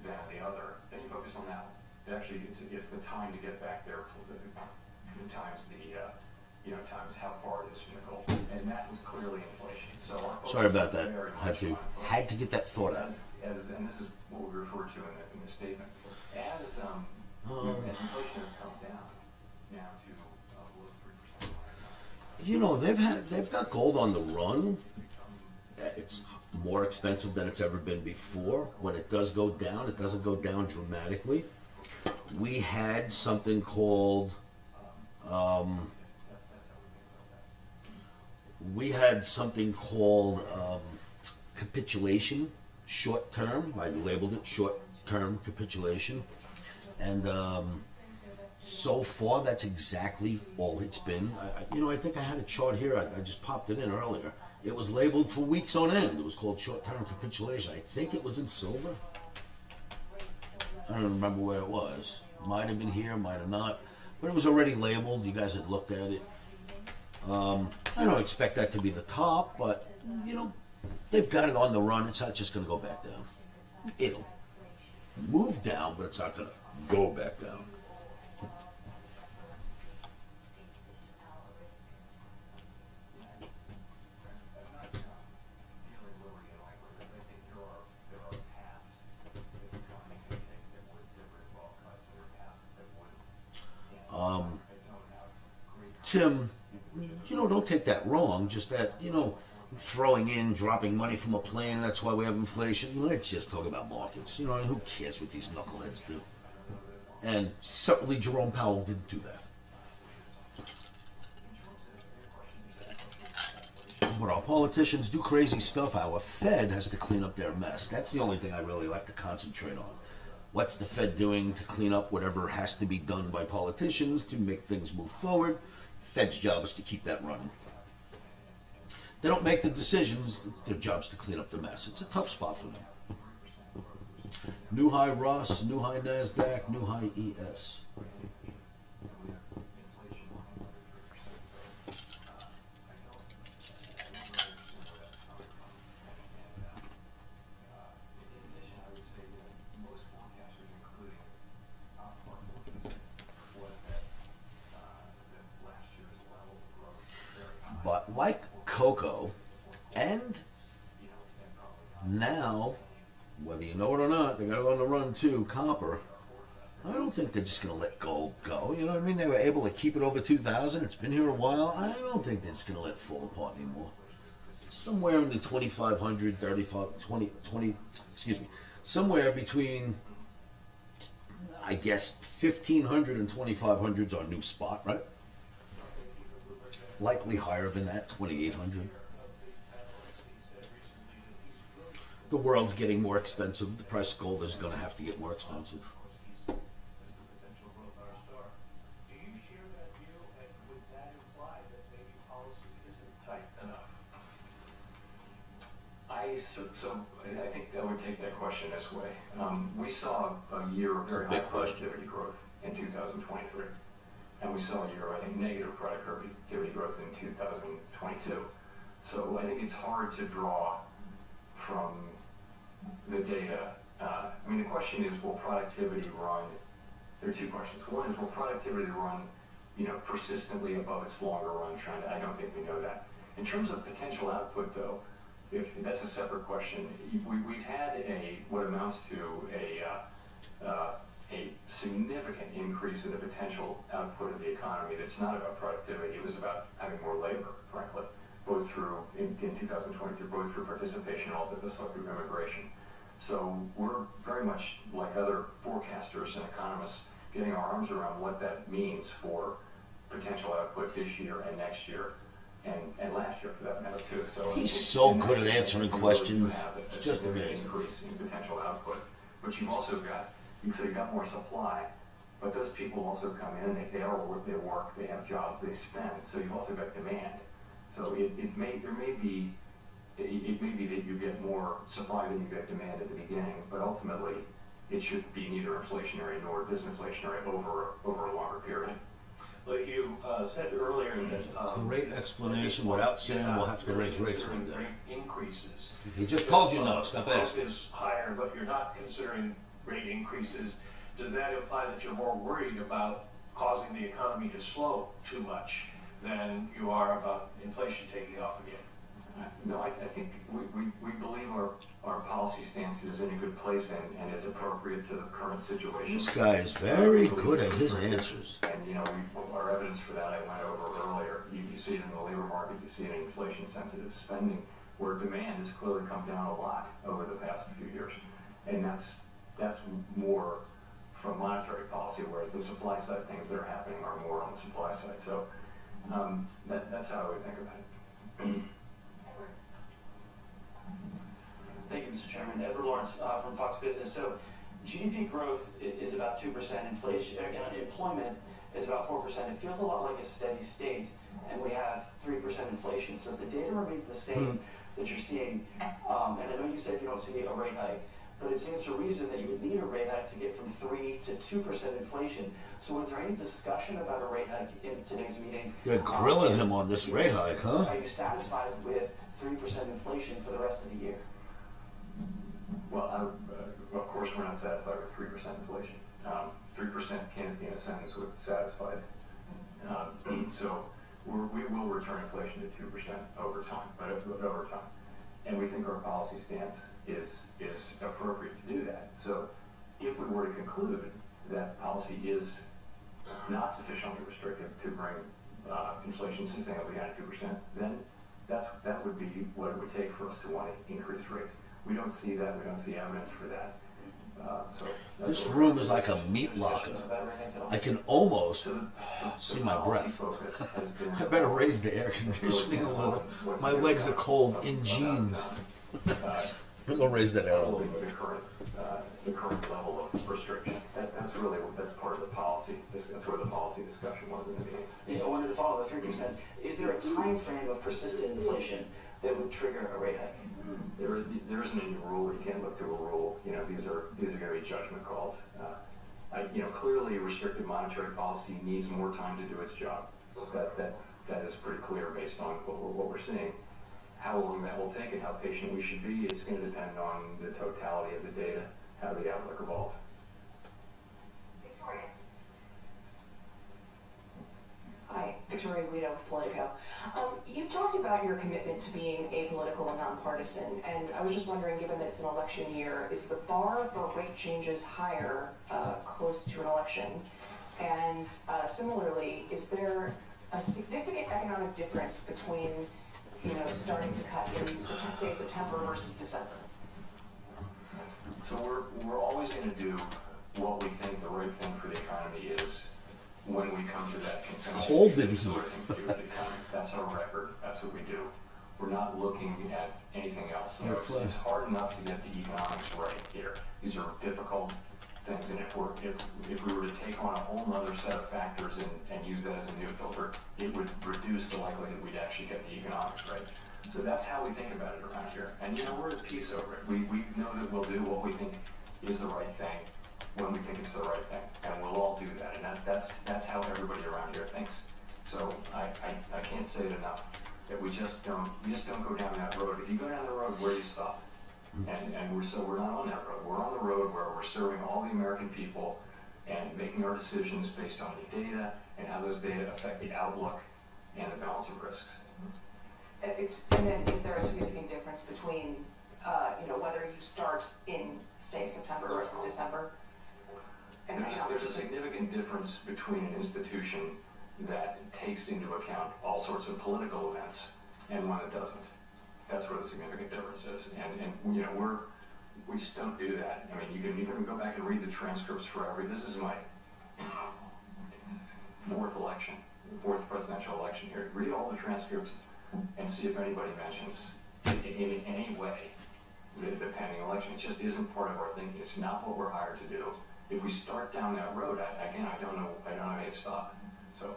Speaker 2: than the other, then you focus on that one. It actually, it's the time to get back there, times times how far it is from the goal, and that was clearly inflation. So our focus
Speaker 1: Sorry about
Speaker 2: was
Speaker 1: that.
Speaker 2: very much
Speaker 1: Had to
Speaker 2: on inflation.
Speaker 1: had to get that thought out.
Speaker 2: And this is what we refer to in the statement. As inflation has come down now to below 3%.
Speaker 1: You know, they've got gold on the run. It's more expensive than it's ever been before. When it does go down, it doesn't go down dramatically. We had something called capitulation, short term. I labeled it short term capitulation, and so far that's exactly all it's been. I think I had a chart here. I just popped it in earlier. It was labeled for weeks on end. It was called short term capitulation. I think it was in silver. I don't remember where it was. Might have been here, might have not. But it was already labeled. You guys had looked at it. I don't expect that to be the top, but, they've got it on the run. It's not just going to go back down. It'll move down, but it's not going to go back down. Tim, don't take that wrong. Just that, throwing in, dropping money from a plane, that's why we have inflation. Let's just talk about markets. Who cares what these knuckleheads do? And certainly Jerome Powell didn't do that. But our politicians do crazy stuff. Our Fed has to clean up their mess. That's the only thing I really like to concentrate on. What's the Fed doing to clean up whatever has to be done by politicians to make things move forward? Fed's job is to keep that running. They don't make the decisions. Their job's to clean up the mess. It's a tough spot for them. New high Ross, new high NASDAQ, new high ES. But like cocoa, and now, whether you know it or not, they got it on the run too, copper. I don't think they're just going to let gold go. You know what I mean? They were able to keep it over 2,000. It's been here a while. I don't think they're just going to let it fall apart anymore. Somewhere in the 2,500, 35, 20, somewhere between, I guess, 1,500 and 2,500 is our new spot, right? Likely higher than that, 2,800. The world's getting more expensive. The price of gold is going to have to get more expensive.
Speaker 4: Do you share that view, and would that imply that maybe policy isn't tight enough?
Speaker 2: I think I would take that question this way. We saw a year of very high productivity growth in 2023. And we saw a year, I think, negative productivity growth in 2022. So I think it's hard to draw from the data. The question is, will productivity run? There are two questions. One is, will productivity run, persistently above its longer run trend? I don't think we know that. In terms of potential output, though, if that's a separate question. We've had what amounts to a significant increase in the potential output of the economy that's not about productivity. It was about having more labor, frankly, both through, in 2023, both through participation and also through immigration. So we're very much like other forecasters and economists getting our arms around what that means for potential output this year and next year and last year for that matter too. So
Speaker 1: he's so good at answering questions. It's just amazing.
Speaker 2: Increase in potential output, but you've also got, so you've got more supply, but those people also come in, they work, they have jobs, they spend, so you've also got demand. So it may be that you get more supply than you get demand at the beginning, but ultimately it should be neither inflationary nor disinflationary over a longer period.
Speaker 7: But you said earlier that
Speaker 1: Great explanation without saying we'll have to raise rates one day.
Speaker 7: rate increases.
Speaker 1: He just told you no. Stop
Speaker 7: Growth
Speaker 1: asking.
Speaker 7: is higher, but you're not considering rate increases. Does that imply that you're more worried about causing the economy to slow too much than you are about inflation taking off again?
Speaker 2: No, I think we believe our policy stance is in a good place and is appropriate to the current situation.
Speaker 1: This guy is very good at his answers.
Speaker 2: And, you know, our evidence for that I went over earlier. You see it in the labor market, you see it in inflation-sensitive spending, where demand has clearly come down a lot over the past few years. And that's more from monetary policy, whereas the supply side things that are happening are more on the supply side. So that's how I would think about it.
Speaker 8: Thank you, Mr. Chairman. Edward Lawrence from Fox Business. So GDP growth is about 2%, inflation, employment is about 4%. It feels a lot like a steady state, and we have 3% inflation. So if the data remains the same that you're seeing, and I know you said you don't see a rate hike, but it stands to reason that you would need a rate hike to get from 3 to 2% inflation. So was there any discussion about a rate hike in today's meeting?
Speaker 1: They're grilling him on this rate hike, huh?
Speaker 8: Are you satisfied with 3% inflation for the rest of the year?
Speaker 2: Well, of course, we're not satisfied with 3% inflation. 3% can't be in a sentence with satisfied. So we will return inflation to 2% over time, but over time. And we think our policy stance is appropriate to do that. So if we were to conclude that policy is not sufficiently restrictive to bring inflation sustainably down to 2%, then that would be what it would take for us to want to increase rates. We don't see that. We don't see evidence for that. So
Speaker 1: This room is like a meat locker. I can almost see my breath. I better raise the air conditioning a little. My legs are cold in jeans. I'm gonna raise that air a little bit.
Speaker 2: The current level of restriction. That's part of the policy. That's where the policy discussion was in the meeting.
Speaker 8: Yeah, I wanted to follow the 3%. Is there a time frame of persistent inflation that would trigger a rate hike?
Speaker 2: There isn't any rule. You can't look to a rule. You know, these are going to be judgment calls. Clearly, restrictive monetary policy needs more time to do its job. That is pretty clear based on what we're seeing. How long that will take and how patient we should be, it's going to depend on the totality of the data, how the outlook evolves.
Speaker 9: Victoria. Hi, Victoria Guido with Politico. You've talked about your commitment to being apolitical and nonpartisan, and I was just wondering, given that it's an election year, is the bar for rate changes higher close to an election? And similarly, is there a significant economic difference between, starting to cut in, say, September versus December?
Speaker 2: So we're always going to do what we think the right thing for the economy is when we come to that consensus.
Speaker 1: Cold in
Speaker 2: That's the
Speaker 1: here.
Speaker 2: right thing to do with the economy. That's our record. That's what we do. We're not looking at anything else. It's hard enough to get the economics right here. These are difficult things, and if we were to take on a whole other set of factors and use that as a new filter, it would reduce the likelihood we'd actually get the economics right. So that's how we think about it around here. And we're at peace over it. We know that we'll do what we think is the right thing when we think it's the right thing, and we'll all do that. And that's how everybody around here thinks. So I can't say it enough that we just don't go down that road. If you go down the road, where do you stop? And we're not on that road. We're on the road where we're serving all the American people and making our decisions based on the data and how those data affect the outlook and the balance of risks.
Speaker 9: And then is there a significant difference between, whether you start in, say, September versus December? And
Speaker 2: There's a significant difference between an institution that takes into account all sorts of political events and one that doesn't. That's where the significant difference is. And we just don't do that. I mean, you can go back and read the transcripts for this is my fourth presidential election here. Read all the transcripts and see if anybody mentions in any way the pending election. It just isn't part of our thinking. It's not what we're hired to do. If we start down that road, I don't know how to stop. So.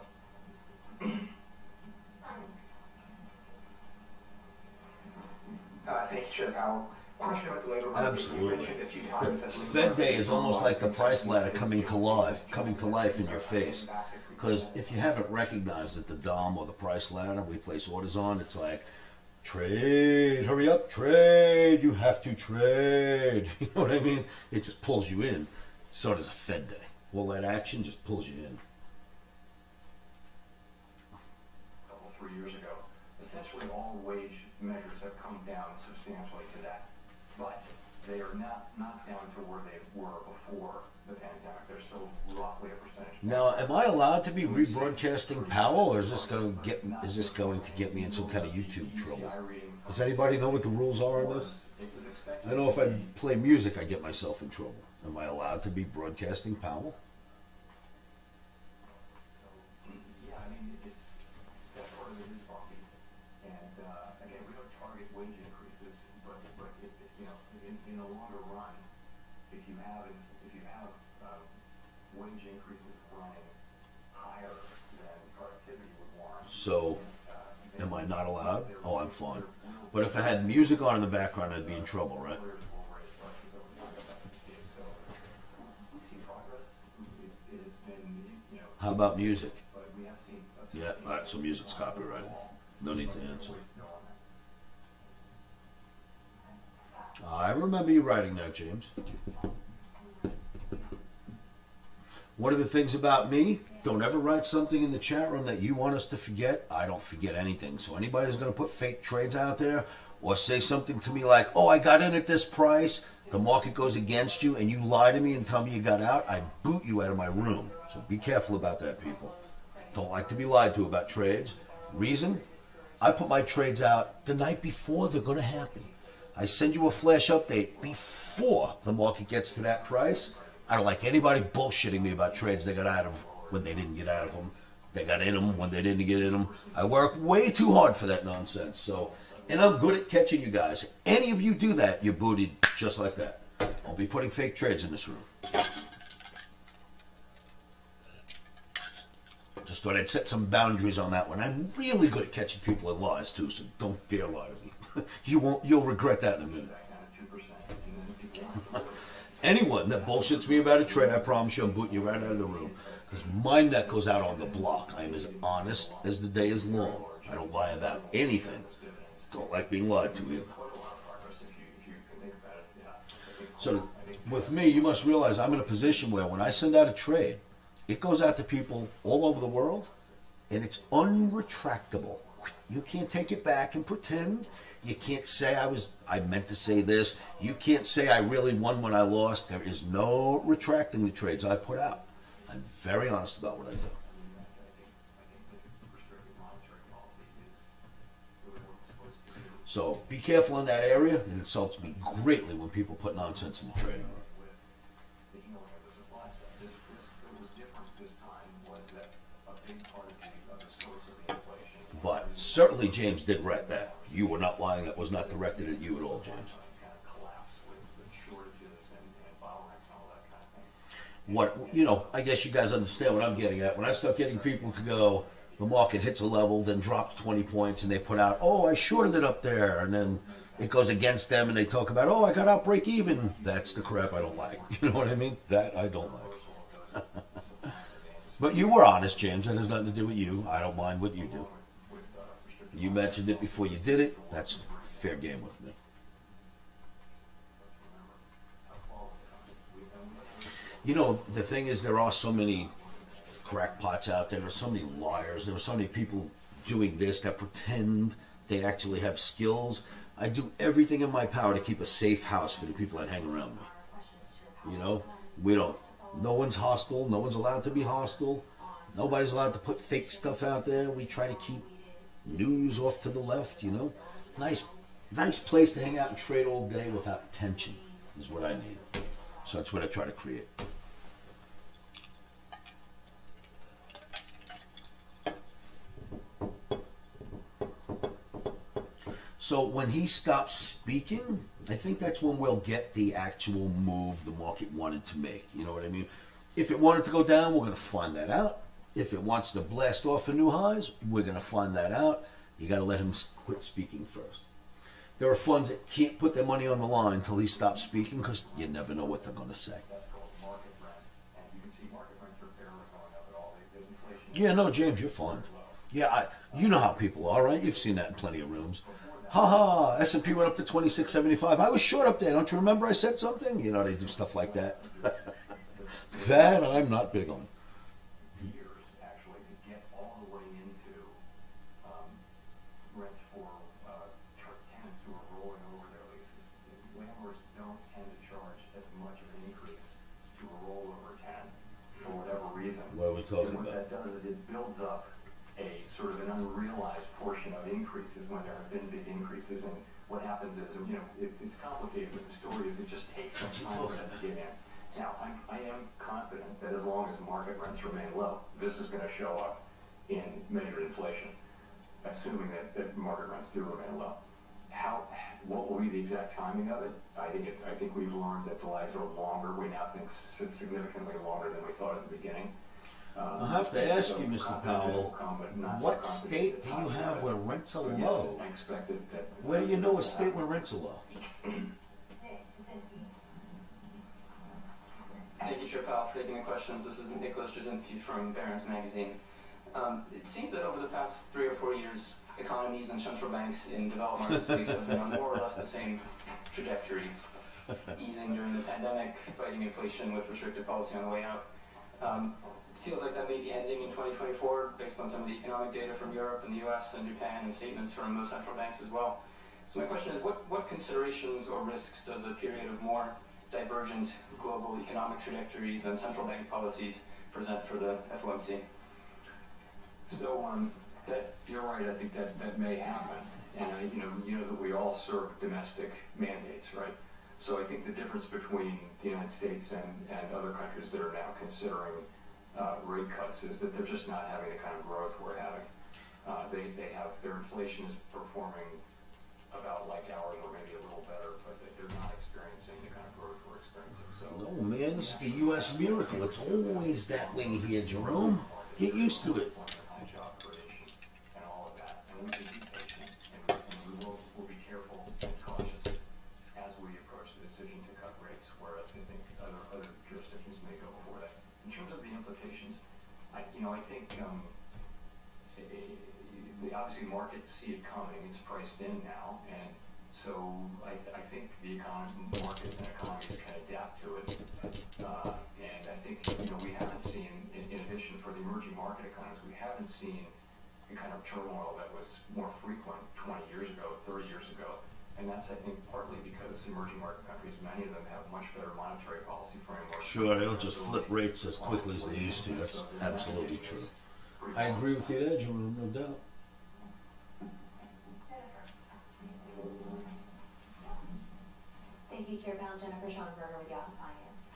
Speaker 4: Thank you, Chair Powell. question about the labor market.
Speaker 1: Absolutely.
Speaker 4: You mentioned a few times that the labor
Speaker 1: Fed
Speaker 4: market
Speaker 1: day is almost like the
Speaker 4: normalizing,
Speaker 1: price
Speaker 4: so
Speaker 1: ladder
Speaker 4: it's
Speaker 1: coming to
Speaker 4: still
Speaker 1: life in your face.
Speaker 4: back to pre-COVID.
Speaker 1: Because if you haven't recognized that the DOM or the price ladder we place orders on, it's like, trade, hurry up, trade, you have to trade. You know what I mean? It just pulls you in. So does a Fed day. All that action just pulls you in.
Speaker 2: 3 years ago, essentially all wage measures have come down substantially to that. But they are not down to where they were before the pandemic. They're still roughly a percentage.
Speaker 1: Now, am I allowed to be rebroadcasting Powell, or is this going to get me in some kind of YouTube trouble? Does anybody know what the rules are on this? I know if I play music, I get myself in trouble. Am I allowed to be broadcasting Powell?
Speaker 2: Yeah, I mean, it's that part of it is bumpy, and again, we don't target wage increases, but if, you know, in the longer run, if you have wage increases running higher than productivity would warrant.
Speaker 1: So, am I not allowed? Oh, I'm fine. But if I had music on in the background, I'd be in trouble, right? How about music? Yeah, alright, so music's copyrighted. No need to answer. I remember you writing that, James. One of the things about me, don't ever write something in the chat room that you want us to forget. I don't forget anything. So anybody who's going to put fake trades out there or say something to me like, oh, I got in at this price, the market goes against you, and you lie to me and tell me you got out, I boot you out of my room. So be careful about that, people. Don't like to be lied to about trades. Reason? I put my trades out the night before they're going to happen. I send you a flash update before the market gets to that price. I don't like anybody bullshitting me about trades they got out of when they didn't get out of them. They got in them when they didn't get in them. I work way too hard for that nonsense. So, and I'm good at catching you guys. Any of you do that, you're booted just like that. I'll be putting fake trades in this room. Just thought I'd set some boundaries on that one. I'm really good at catching people in lies too, so don't dare lie to me. You'll regret that in a minute. Anyone that bullshits me about a trade, I promise you I'm booting you right out of the room. Because my neck goes out on the block. I am as honest as the day is long. I don't lie about anything. Don't like being lied to either. So with me, you must realize I'm in a position where when I send out a trade, it goes out to people all over the world, and it's unretractable. You can't take it back and pretend. You can't say I meant to say this. You can't say I really won when I lost. There is no retracting the trades I put out. I'm very honest about what I do. So be careful in that area. It insults me greatly when people put nonsense in the trading room. But certainly James did write that. You were not lying. That was not directed at you at all, James. What, I guess you guys understand what I'm getting at. When I start getting people to go, the market hits a level, then drops 20 points, and they put out, oh, I shorted it up there, and then it goes against them, and they talk about, oh, I got out break even. That's the crap I don't like. You know what I mean? That I don't like. But you were honest, James. That has nothing to do with you. I don't mind what you do. You mentioned it before you did it. That's fair game with me. The thing is, there are so many crackpots out there. There are so many liars. There are so many people doing this that pretend they actually have skills. I do everything in my power to keep a safe house for the people that hang around me. We don't. No one's hostile. No one's allowed to be hostile. Nobody's allowed to put fake stuff out there. We try to keep news off to the left, Nice place to hang out and trade all day without tension is what I need. So that's what I try to create. So when he stops speaking, I think that's when we'll get the actual move the market wanted to make. You know what I mean? If it wanted to go down, we're going to find that out. If it wants to blast off for new highs, we're going to find that out. You got to let him quit speaking first. There are funds that can't put their money on the line until he stops speaking because you never know what they're going to say.
Speaker 2: That's called market rent, and you can see market rents are barely going up at all. The inflation.
Speaker 1: Yeah, no, James, you're fine. Yeah, you know how people are, right? You've seen that in plenty of rooms. Ha ha! S&P went up to 26.75. I was short up there. Don't you remember I said something? You know, they do stuff like that. That I'm not big on.
Speaker 2: Years actually to get all the way into rents for tenants who are rolling over their leases. Landlords don't tend to charge as much of an increase to a rollover tenant for whatever reason.
Speaker 1: What are we talking
Speaker 2: And what
Speaker 1: about?
Speaker 2: that does is it builds up a sort of an unrealized portion of increases when there have been big increases. And what happens is, you know, it's complicated, but the story is it just takes some time for that to get in. Now, I am confident that as long as market rents remain low, this is going to show up in measured inflation, assuming that market rents do remain low. What will be the exact timing of it? I think we've learned that the lags are longer. We now think significantly longer than we thought at the beginning.
Speaker 1: I have to ask you, Mr.
Speaker 2: confident
Speaker 1: Powell,
Speaker 2: it will come, but not so
Speaker 1: what
Speaker 2: confident
Speaker 1: state
Speaker 2: the
Speaker 1: do you
Speaker 2: timing
Speaker 1: have
Speaker 2: of it.
Speaker 1: where rents are
Speaker 2: But yes,
Speaker 1: low?
Speaker 2: I expected that.
Speaker 1: Where do you know a state where rents are low?
Speaker 8: Thank you, Chair Powell, for taking the questions. This is Nicholas Jasinski from Barron's Magazine. It seems that over the past 3 or 4 years, economies and central banks in developed markets have been on more or less the same trajectory, easing during the pandemic, fighting inflation with restrictive policy on the way out. Feels like that may be ending in 2024 based on some of the economic data from Europe and the US and Japan and statements from those central banks as well. So my question is, what considerations or risks does a period of more divergent global economic trajectories and central bank policies present for the FOMC?
Speaker 2: So that you're right. I think that may happen, and you know that we all serve domestic mandates, right? So I think the difference between the United States and other countries that are now considering rate cuts is that they're just not having the kind of growth we're having. They have their inflation is performing about like ours or maybe a little better, but they're not experiencing the kind of growth we're experiencing. So
Speaker 1: No, man, this is the U.S. miracle. It's always that way here, Jerome. Get used to it.
Speaker 2: high job creation and all of that, and we can be patient and we'll be careful and cautious as we approach the decision to cut rates. Whereas I think other jurisdictions may go before that. In terms of the implications, I think obviously markets see it coming. It's priced in now, and so I think the markets and economies can adapt to it. And I think we haven't seen, in addition for the emerging market economies, we haven't seen the kind of turmoil that was more frequent 20 years ago, 30 years ago. And that's, I think, partly because emerging market countries, many of them have much better monetary policy frameworks.
Speaker 1: Sure, they don't just flip rates as quickly as they used to. That's absolutely true. I agree with you there, Jerome, no doubt.
Speaker 10: Thank you, Chair Powell. Jennifer Schonberger with Yahoo Finance.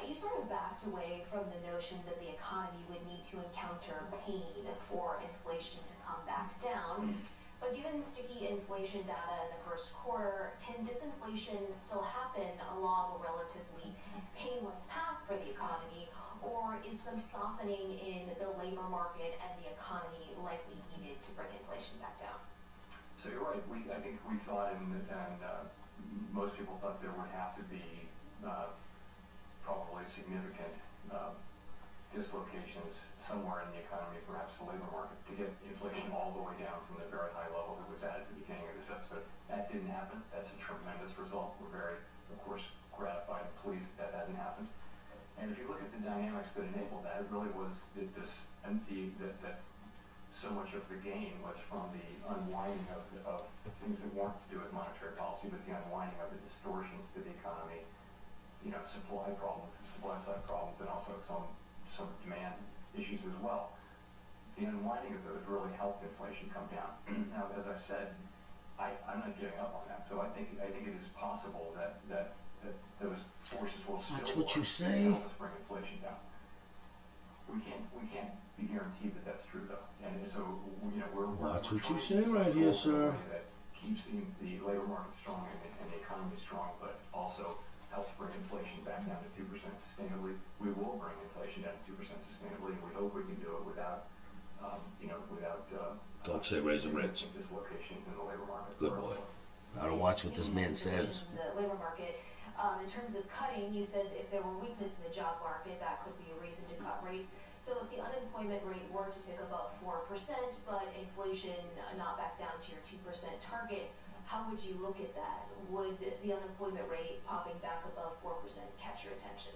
Speaker 10: You sort of backed away from the notion that the economy would need to encounter pain for inflation to come back down. But given sticky inflation data in the first quarter, can disinflation still happen along a relatively painless path for the economy, or is some softening in the labor market and the economy likely needed to bring inflation back down?
Speaker 2: So you're right. I think we thought, and most people thought there would have to be probably significant dislocations somewhere in the economy, perhaps the labor market, to get inflation all the way down from the very high levels it was at the beginning of this episode. That didn't happen. That's a tremendous result. We're very, of course, gratified and pleased that hasn't happened. And if you look at the dynamics that enabled that, it really was that so much of the gain was from the unwinding of things that weren't to do with monetary policy, but the unwinding of the distortions to the economy, supply side problems, and also some demand issues as well. The unwinding of those really helped inflation come down. Now, as I've said, I'm not giving up on that. So I think it is possible that those forces will still
Speaker 1: Watch what you
Speaker 2: work
Speaker 1: say.
Speaker 2: to help us bring inflation down. We can't be guaranteed that that's true though. And so we're
Speaker 1: Watch what you
Speaker 2: trying
Speaker 1: say
Speaker 2: to
Speaker 1: right here, sir.
Speaker 2: control in a way that keeps the labor market strong and the economy strong, but also helps bring inflation back down to 2% sustainably. We will bring inflation down to 2% sustainably, and we hope we can do it without
Speaker 1: Don't say raising rates.
Speaker 2: dislocations in the labor market.
Speaker 1: Good
Speaker 2: for
Speaker 1: boy.
Speaker 2: us.
Speaker 1: Gotta watch what this man says.
Speaker 10: The labor market. In terms of cutting, you said if there were weakness in the job market, that could be a reason to cut rates. So if the unemployment rate were to tick above 4%, but inflation not back down to your 2% target, how would you look at that? Would the unemployment rate popping back above 4% catch your attention?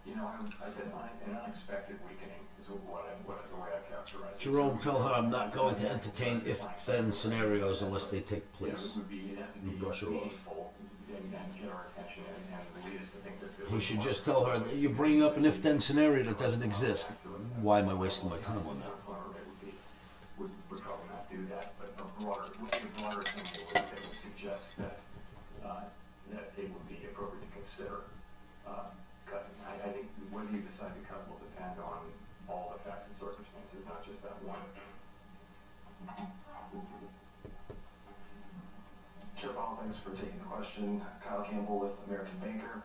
Speaker 2: You know, I said an unexpected weakening is the way I characterize it.
Speaker 1: Jerome, tell her I'm not going to entertain if-then scenarios unless they take
Speaker 2: You know,
Speaker 1: place.
Speaker 2: it would be, have to be
Speaker 1: Brush her off.
Speaker 2: meaningful and get our attention and lead us to think that.
Speaker 1: He should just tell her that you're bringing up an if-then scenario that doesn't exist. Why am I wasting my time on that?
Speaker 2: Would probably not do that, but a broader, would be a broader thing that would suggest that, that it would be appropriate to consider, cutting. I think whether you decide to cut will depend on all the facts and circumstances, not just that one.
Speaker 11: Chair Powell, thanks for taking the question. Kyle Campbell with American Banker.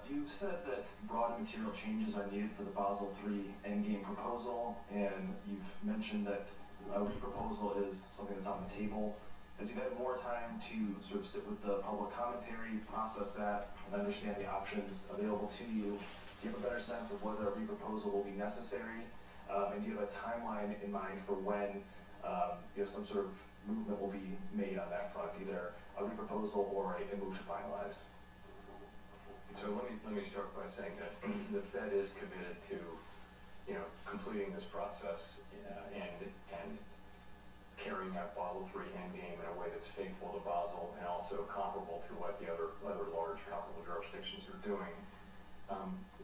Speaker 11: You've said that broad material changes are needed for the Basel III endgame proposal, and you've mentioned that a reproposal is something that's on the table. As you've had more time to sort of sit with the public commentary, process that, and understand the options available to you, do you have a better sense of whether a reproposal will be necessary? And do you have a timeline in mind for when some sort of movement will be made on that front, either a reproposal or a move to finalize?
Speaker 2: So let me start by saying that the Fed is committed to, completing this process and carrying out Basel III endgame in a way that's faithful to Basel and also comparable to what the other large comparable jurisdictions are doing.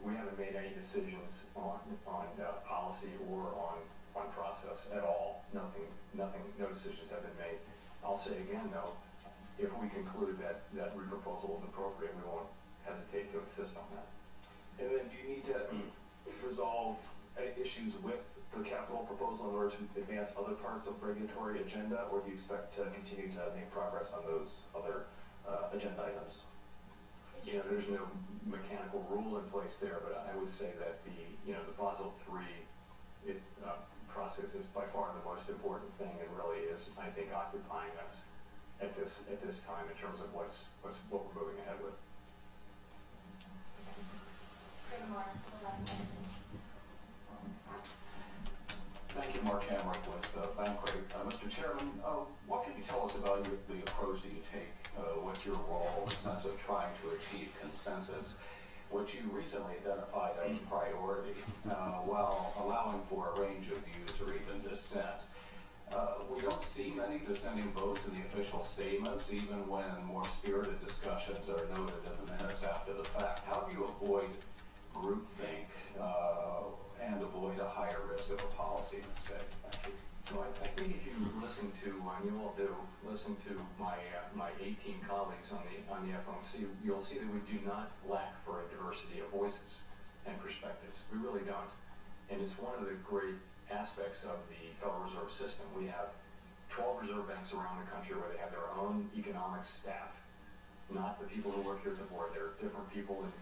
Speaker 2: We haven't made any decisions on policy or on process at all. No decisions have been made. I'll say again though, if we conclude that reproposal is appropriate, we won't hesitate to insist on that.
Speaker 11: And then do you need to resolve issues with the capital proposal in order to advance other parts of regulatory agenda, or do you expect to continue to make progress on those other agenda items?
Speaker 2: There's no mechanical rule in place there, but I would say that the Basel III process is by far the most important thing, and really is, I think, occupying us at this time in terms of what we're moving ahead with.
Speaker 12: Thank you, Mark Hamrick with Bankrate. Mr. Chairman, what can you tell us about the approach that you take with your role in the sense of trying to achieve consensus, which you recently identified as a priority, while allowing for a range of views or even dissent? We don't see many dissenting votes in the official statements, even when more spirited discussions are noted in the minutes after the fact. How do you avoid groupthink and avoid a higher risk of a policy mistake? Thank you.
Speaker 2: So I think if you listen to, and you all do, listen to my 18 colleagues on the FOMC, you'll see that we do not lack for a diversity of voices and perspectives. We really don't. And it's one of the great aspects of the Federal Reserve System. We have 12 reserve banks around the country where they have their own economic staff, not the people who work here at the board. They're different people, and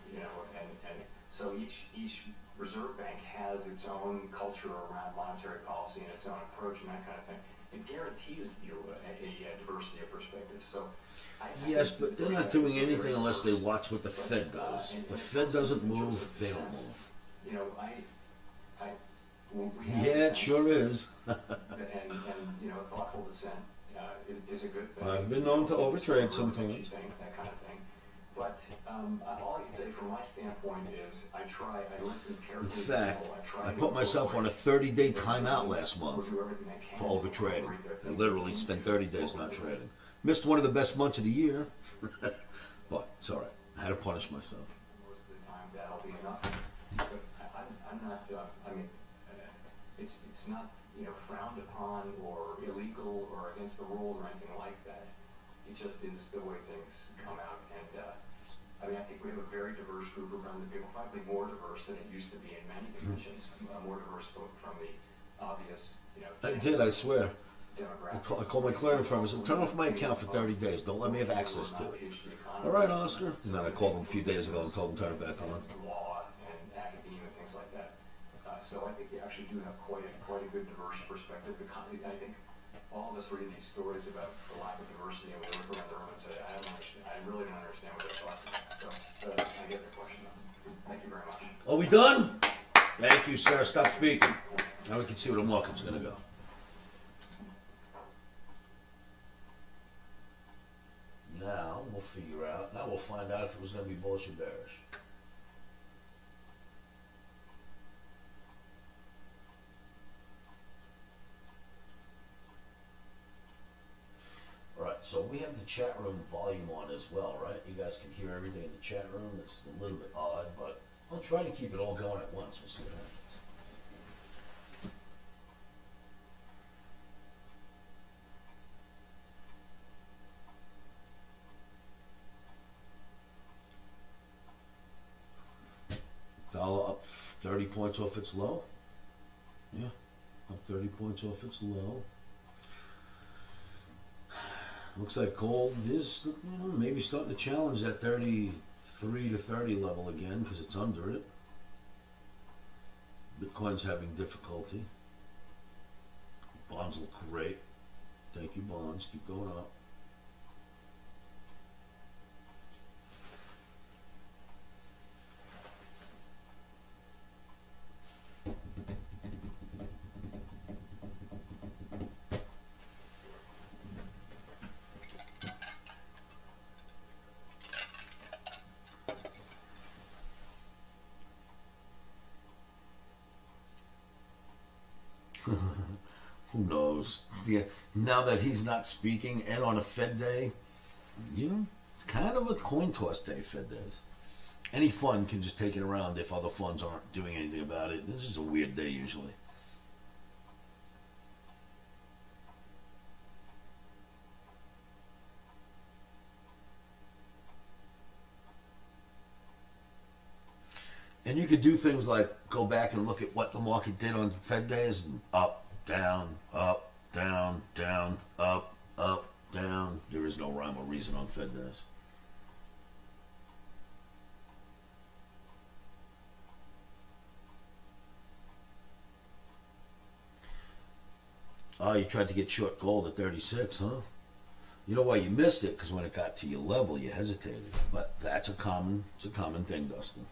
Speaker 2: so each reserve bank has its own culture around monetary policy and its own approach and that kind of thing. It guarantees you a diversity of perspectives. So
Speaker 1: Yes, but they're not doing anything unless they watch what the Fed does. If the Fed doesn't move, they don't move. Yeah, it sure is.
Speaker 2: and thoughtful dissent is a good thing.
Speaker 1: I've been known to overtrade sometimes.
Speaker 2: That kind of thing. But all I can say from my standpoint is I listen carefully.
Speaker 1: In fact, I put myself on a 30-day timeout last month for overtrading. I literally spent 30 days not trading. Missed one of the best months of the year, but it's all right. I had to punish myself.
Speaker 2: Most of the time that'll be enough. But I'm not. It's not frowned upon or illegal or against the rules or anything like that. It just is the way things come out. And I think we have a very diverse group around the table, probably more diverse than it used to be in many dimensions. More diverse from the obvious,
Speaker 1: I did, I swear. I
Speaker 2: demographic.
Speaker 1: called my clearing firm and said, turn off my account for 30 days. Don't let me have access to it. All right, Oscar. And then I called them a few days ago and told them to turn it back on.
Speaker 2: Law and academia and things like that. So I think you actually do have quite a good diverse perspective. I think all of us read these stories about the lack of diversity, and we look around the room and say, I really don't understand what they're talking about. So, I get their question. Thank you very much.
Speaker 1: Are we done? Thank you, sir. Stop speaking. Now we can see where the market's going to go. Now we'll figure out. Now we'll find out if it was going to be bullish or bearish. All right, so we have the chat room volume on as well, right? You guys can hear everything in the chat room. It's a little bit odd, but I'll try to keep it all going at once. We'll see what happens. Dollar up 30 points off its low. Yeah, up 30 points off its low. Looks like gold is, maybe starting to challenge that 33 to 30 level again because it's under it. Bitcoin's having difficulty. Bonds look great. Thank you, bonds. Keep going up. Who knows? Now that he's not speaking and on a Fed day, it's kind of a coin toss day, Fed days. Any fund can just take it around if other funds aren't doing anything about it. This is a weird day usually. And you could do things like go back and look at what the market did on Fed days, and up, down, up, down, down, up, up, down. There is no rhyme or reason on Fed days. Oh, you tried to get short gold at 36, huh? You know why you missed it? Because when it got to your level, you hesitated. But it's a common thing, Dustin.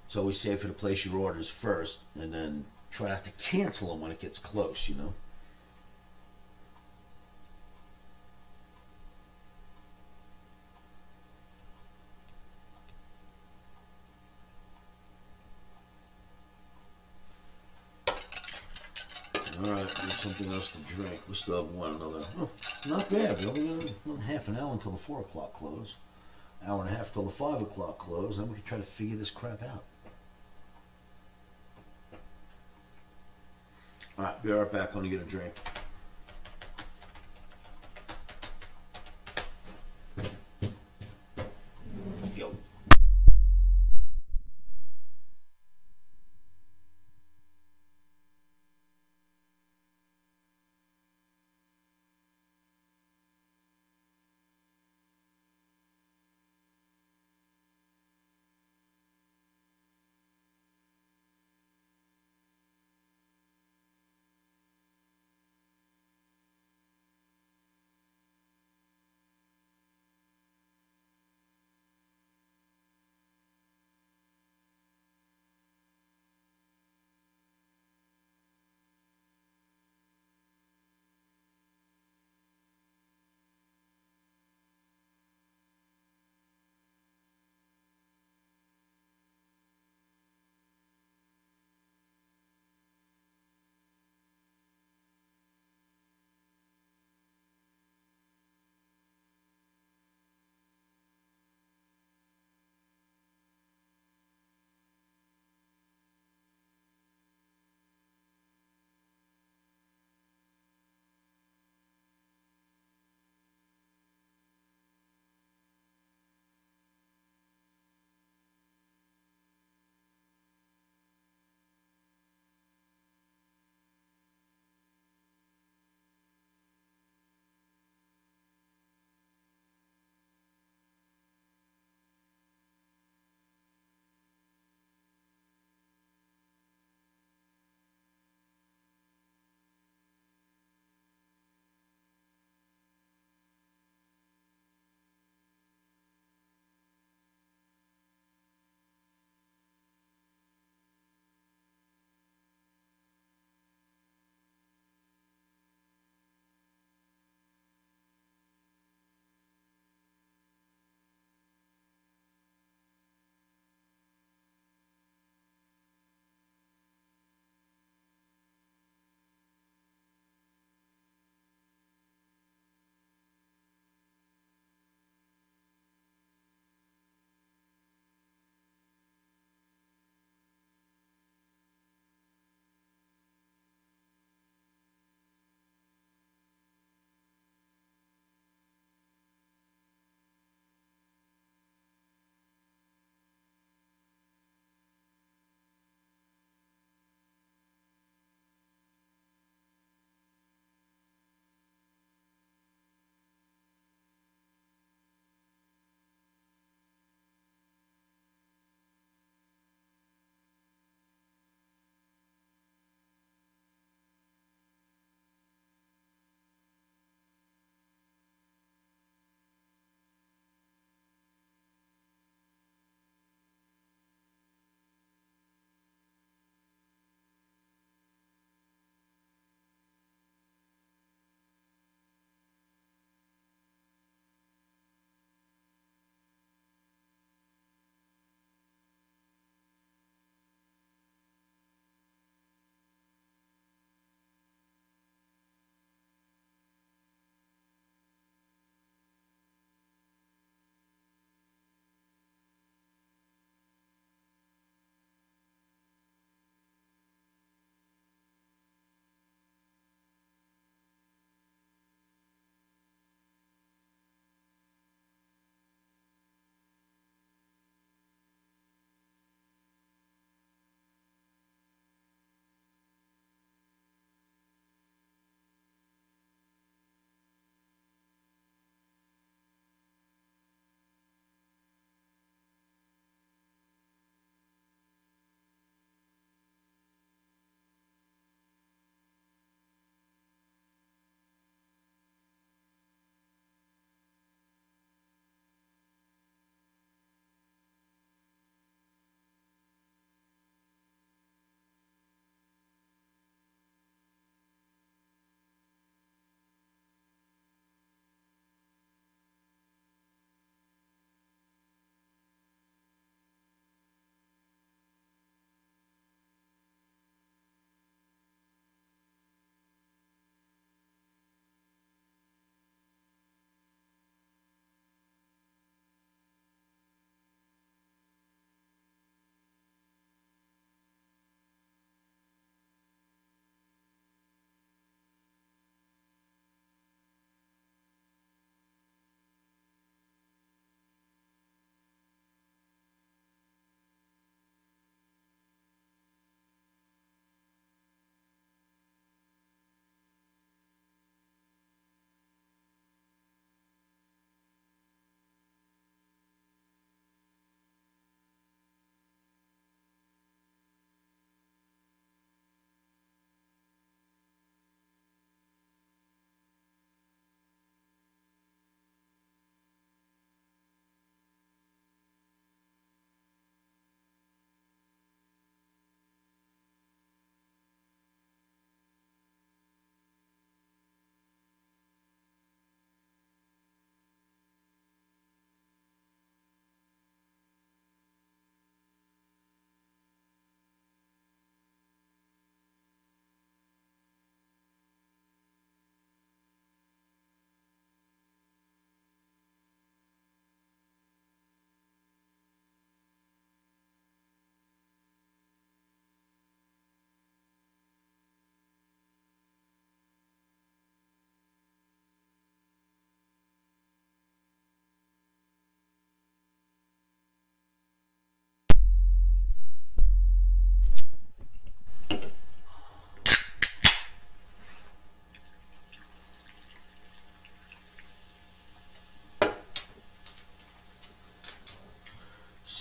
Speaker 1: It's always safer to place your orders first and then try not to cancel them when it gets close, you know? Alright, need something else to drink. We still have another. Oh, not bad. We only got another half an hour until the 4 o'clock close. Hour and a half till the 5 o'clock close. Then we can try to figure this crap out. Alright, be right back. I'm going to get a drink. Yo.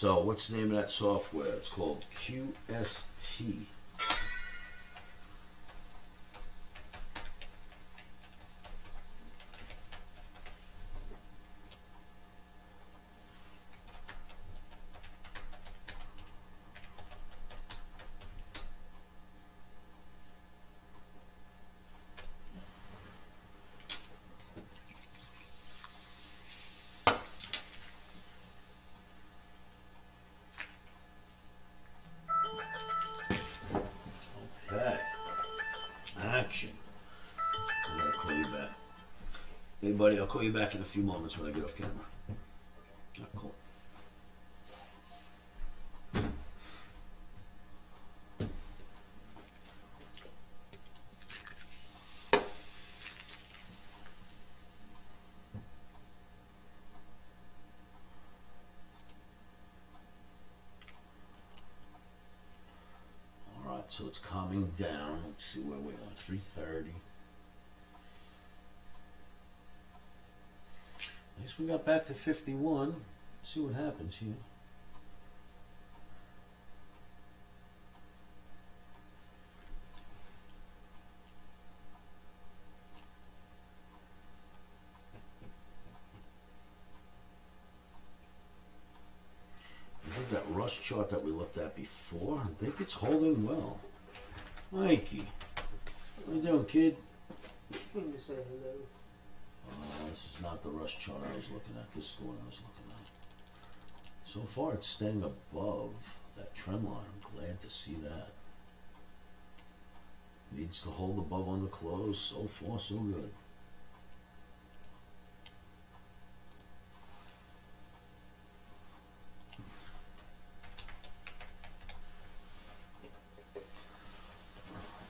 Speaker 1: So what's the name of that software? It's called QST. Okay. Action. I'm gonna call you back. Hey buddy, I'll call you back in a few moments when I get off camera. Yeah, cool. Alright, so it's calming down. Let's see where we are. 3:30. At least we got back to 51. See what happens here. I think that rush chart that we looked at before, I think it's holding well. Mikey, what you doing, kid?
Speaker 13: Can you say hello?
Speaker 1: This is not the rush chart I was looking at. This is the one I was looking at. So far, it's staying above that trend line. I'm glad to see that. Needs to hold above on the close. So far, so good.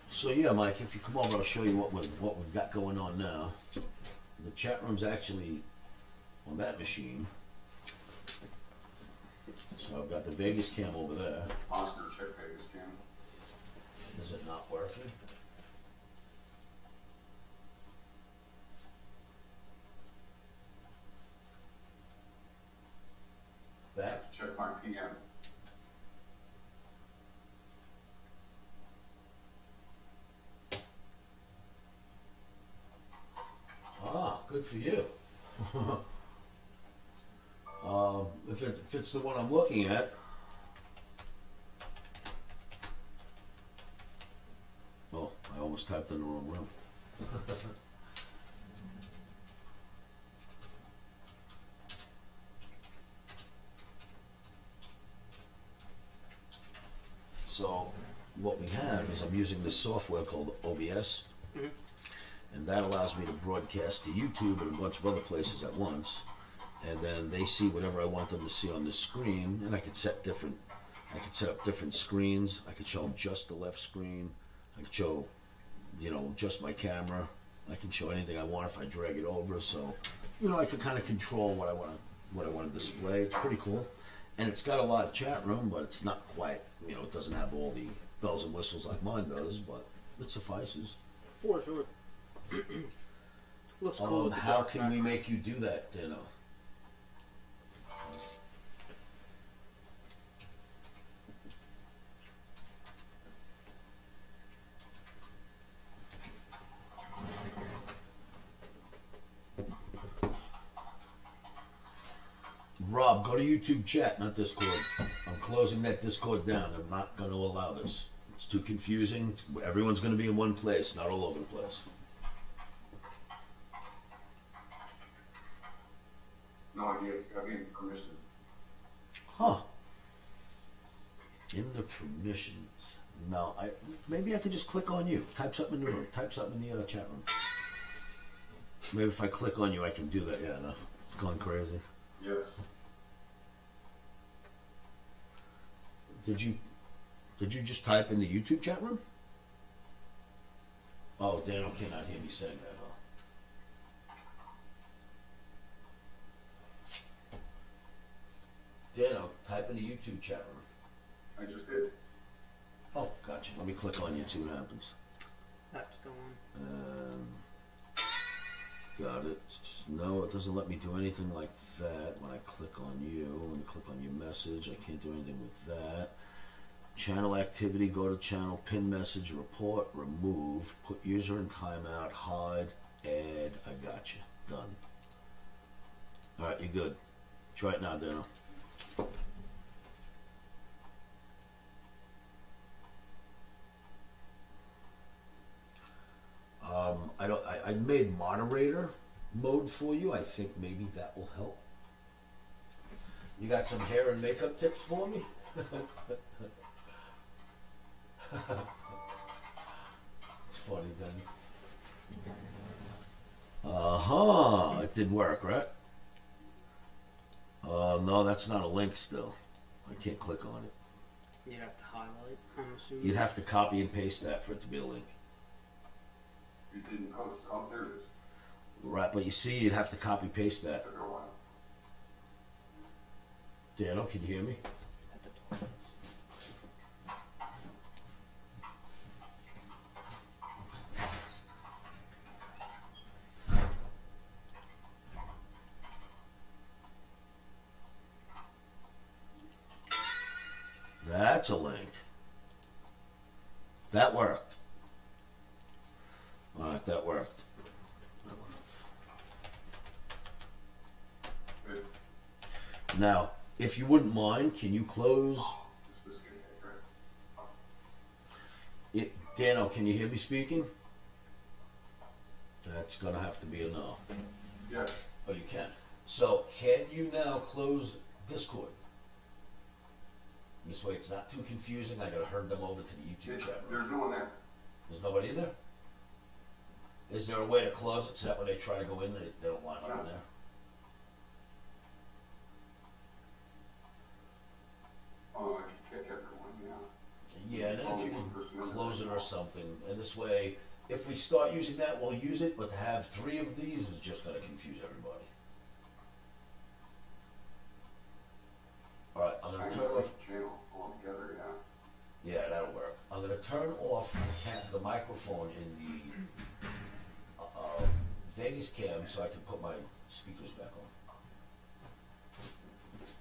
Speaker 1: So yeah, Mike, if you come over, I'll show you what we've got going on now. The chat room's actually on that machine. So I've got the Vegas cam over there.
Speaker 3: Oscar, check Vegas cam.
Speaker 1: Is it not working? Back?
Speaker 3: Check my PM.
Speaker 1: Ah, good for you. If it's the one I'm looking at. Oh, I almost typed in the wrong room. So what we have is I'm using this software called OBS.
Speaker 13: Mhm.
Speaker 1: And that allows me to broadcast to YouTube and a bunch of other places at once. And then they see whatever I want them to see on the screen. And I could set up different screens. I could show them just the left screen. I could show, just my camera. I can show anything I want if I drag it over. So, I can kind of control what I want to display. It's pretty cool. And it's got a live chat room, but it's not quite, it doesn't have all the bells and whistles like mine does, but it suffices.
Speaker 13: For sure. Looks cool. With the
Speaker 1: How
Speaker 13: dark
Speaker 1: can we
Speaker 13: background.
Speaker 1: make you do that, Dano? Rob, go to YouTube chat, not Discord. I'm closing that Discord down. I'm not going to allow this. It's too confusing. Everyone's going to be in one place, not all over the place.
Speaker 3: No idea, it's gotta be in permission.
Speaker 1: Huh. In the permissions. No, maybe I could just click on you. Type something in the room. Type something in the chat room. Maybe if I click on you, I can do that. Yeah, no. It's going crazy.
Speaker 3: Yes.
Speaker 1: Did you just type in the YouTube chat room? Oh, Daniel cannot hear me saying that, huh? Daniel, type in the YouTube chat room.
Speaker 3: I just did.
Speaker 1: Oh, gotcha. Let me click on you and see what happens.
Speaker 13: App's going.
Speaker 1: Got it. No, it doesn't let me do anything like that when I click on you. When you click on your message, I can't do anything with that. Channel activity, go to channel, pin message, report, remove, put user in timeout, hide, add. I got you. Done. Alright, you're good. Try it now, Dano. I made moderator mode for you. I think maybe that will help. You got some hair and makeup tips for me? It's funny then. It did work, right? No, that's not a link still. I can't click on it.
Speaker 13: You'd have to highlight, I'm assuming.
Speaker 1: You'd have to copy and paste that for it to be a link.
Speaker 3: You didn't post. Oh, there it is.
Speaker 1: Right, but you see, you'd have to copy paste that.
Speaker 3: Took a while.
Speaker 1: Dano, can you hear me? That's a link. That worked. Alright, that worked.
Speaker 3: Good.
Speaker 1: Now, if you wouldn't mind, can you close
Speaker 3: This was good, right?
Speaker 1: it? Dano, can you hear me speaking? That's gonna have to be a no.
Speaker 3: Yes.
Speaker 1: Oh, you can. So, can you now close Discord? This way it's not too confusing. I gotta herd them over to the YouTube chat room.
Speaker 3: There's no one there.
Speaker 1: There's nobody in there? Is there a way to close it so that when they try to go in, they don't line up in there?
Speaker 3: Oh, I can kick everyone, yeah.
Speaker 1: Yeah, and then if you can close it or something, and this way, if we start using that, we'll use it, but to have 3 of these is just gonna confuse everybody. Alright, I'm gonna
Speaker 3: I
Speaker 1: turn
Speaker 3: know
Speaker 1: off.
Speaker 3: the channel altogether, yeah.
Speaker 1: Yeah, that'll work. I'm gonna turn off the microphone in the Vegas cam so I can put my speakers back on.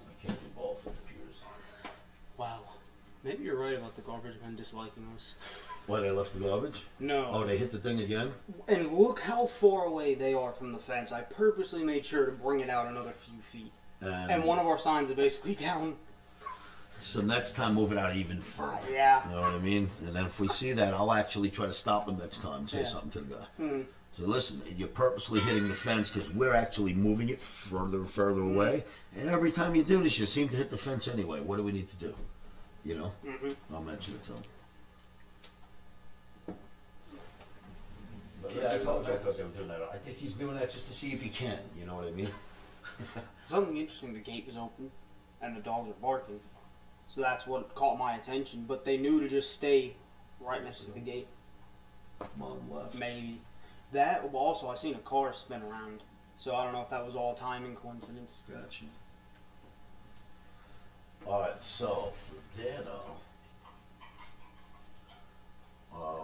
Speaker 1: I can't do both computers.
Speaker 13: Wow. Maybe you're right about the garbage men disliking us.
Speaker 1: Why, they left the garbage?
Speaker 13: No.
Speaker 1: Oh, they hit the thing again?
Speaker 13: And look how far away they are from the fence. I purposely made sure to bring it out another few feet. And one of our signs is basically down.
Speaker 1: So next time, move it out even further.
Speaker 13: Yeah.
Speaker 1: You know what I mean? And then if we see that, I'll actually try to stop them next time and say
Speaker 13: Yeah.
Speaker 1: something to the guy.
Speaker 13: Mm.
Speaker 1: So listen, you're purposely hitting the fence because we're actually moving it further and further away. And every time you do this, you seem to hit the fence anyway. What do we need to do? You know?
Speaker 13: Mm-hmm.
Speaker 1: I'll mention it to him. But yeah, I told you I thought they were doing that. I think he's doing that just to see if he can. You know what I mean?
Speaker 13: Something interesting, the gate was open and the dogs are barking. So that's what caught my attention. But they knew to just stay right next to the gate.
Speaker 1: Mom left.
Speaker 13: Maybe. That, also, I seen a car spin around. So I don't know if that was all timing coincidence.
Speaker 1: Gotcha. Alright, so for Dano.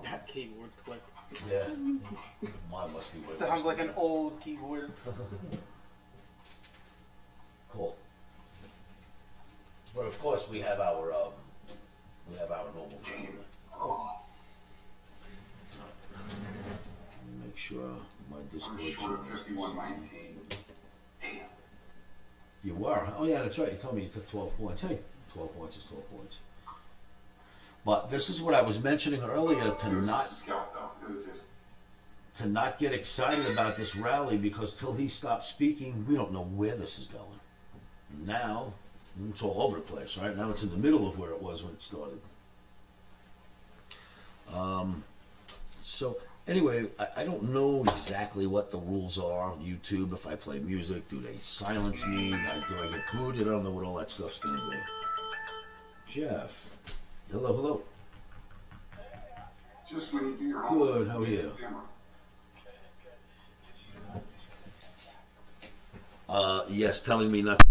Speaker 13: That keyboard click.
Speaker 1: Yeah. Mine must be way
Speaker 13: Sounds
Speaker 1: worse
Speaker 13: like
Speaker 1: than
Speaker 13: an
Speaker 1: that.
Speaker 13: old keyboard.
Speaker 1: Cool. But of course we have our normal channel. Make sure my Discord
Speaker 3: I'm short
Speaker 1: channel is-
Speaker 3: 5119. Damn.
Speaker 1: You were? Oh yeah, that's right. You told me you took 12 points. Hey, 12 points is 12 points. But this is what I was mentioning earlier,
Speaker 3: It
Speaker 1: to
Speaker 3: was
Speaker 1: not
Speaker 3: just a scalp, though. It was just.
Speaker 1: to not get excited about this rally, because till he stops speaking, we don't know where this is going. Now, it's all over the place, right? Now it's in the middle of where it was when it started. So, anyway, I don't know exactly what the rules are on YouTube. If I play music, do they silence me? Do I get booted? I don't know what all that stuff's going to do. Jeff. Hello, hello.
Speaker 3: Just when you do your
Speaker 1: Good, how are you? Yes, telling me not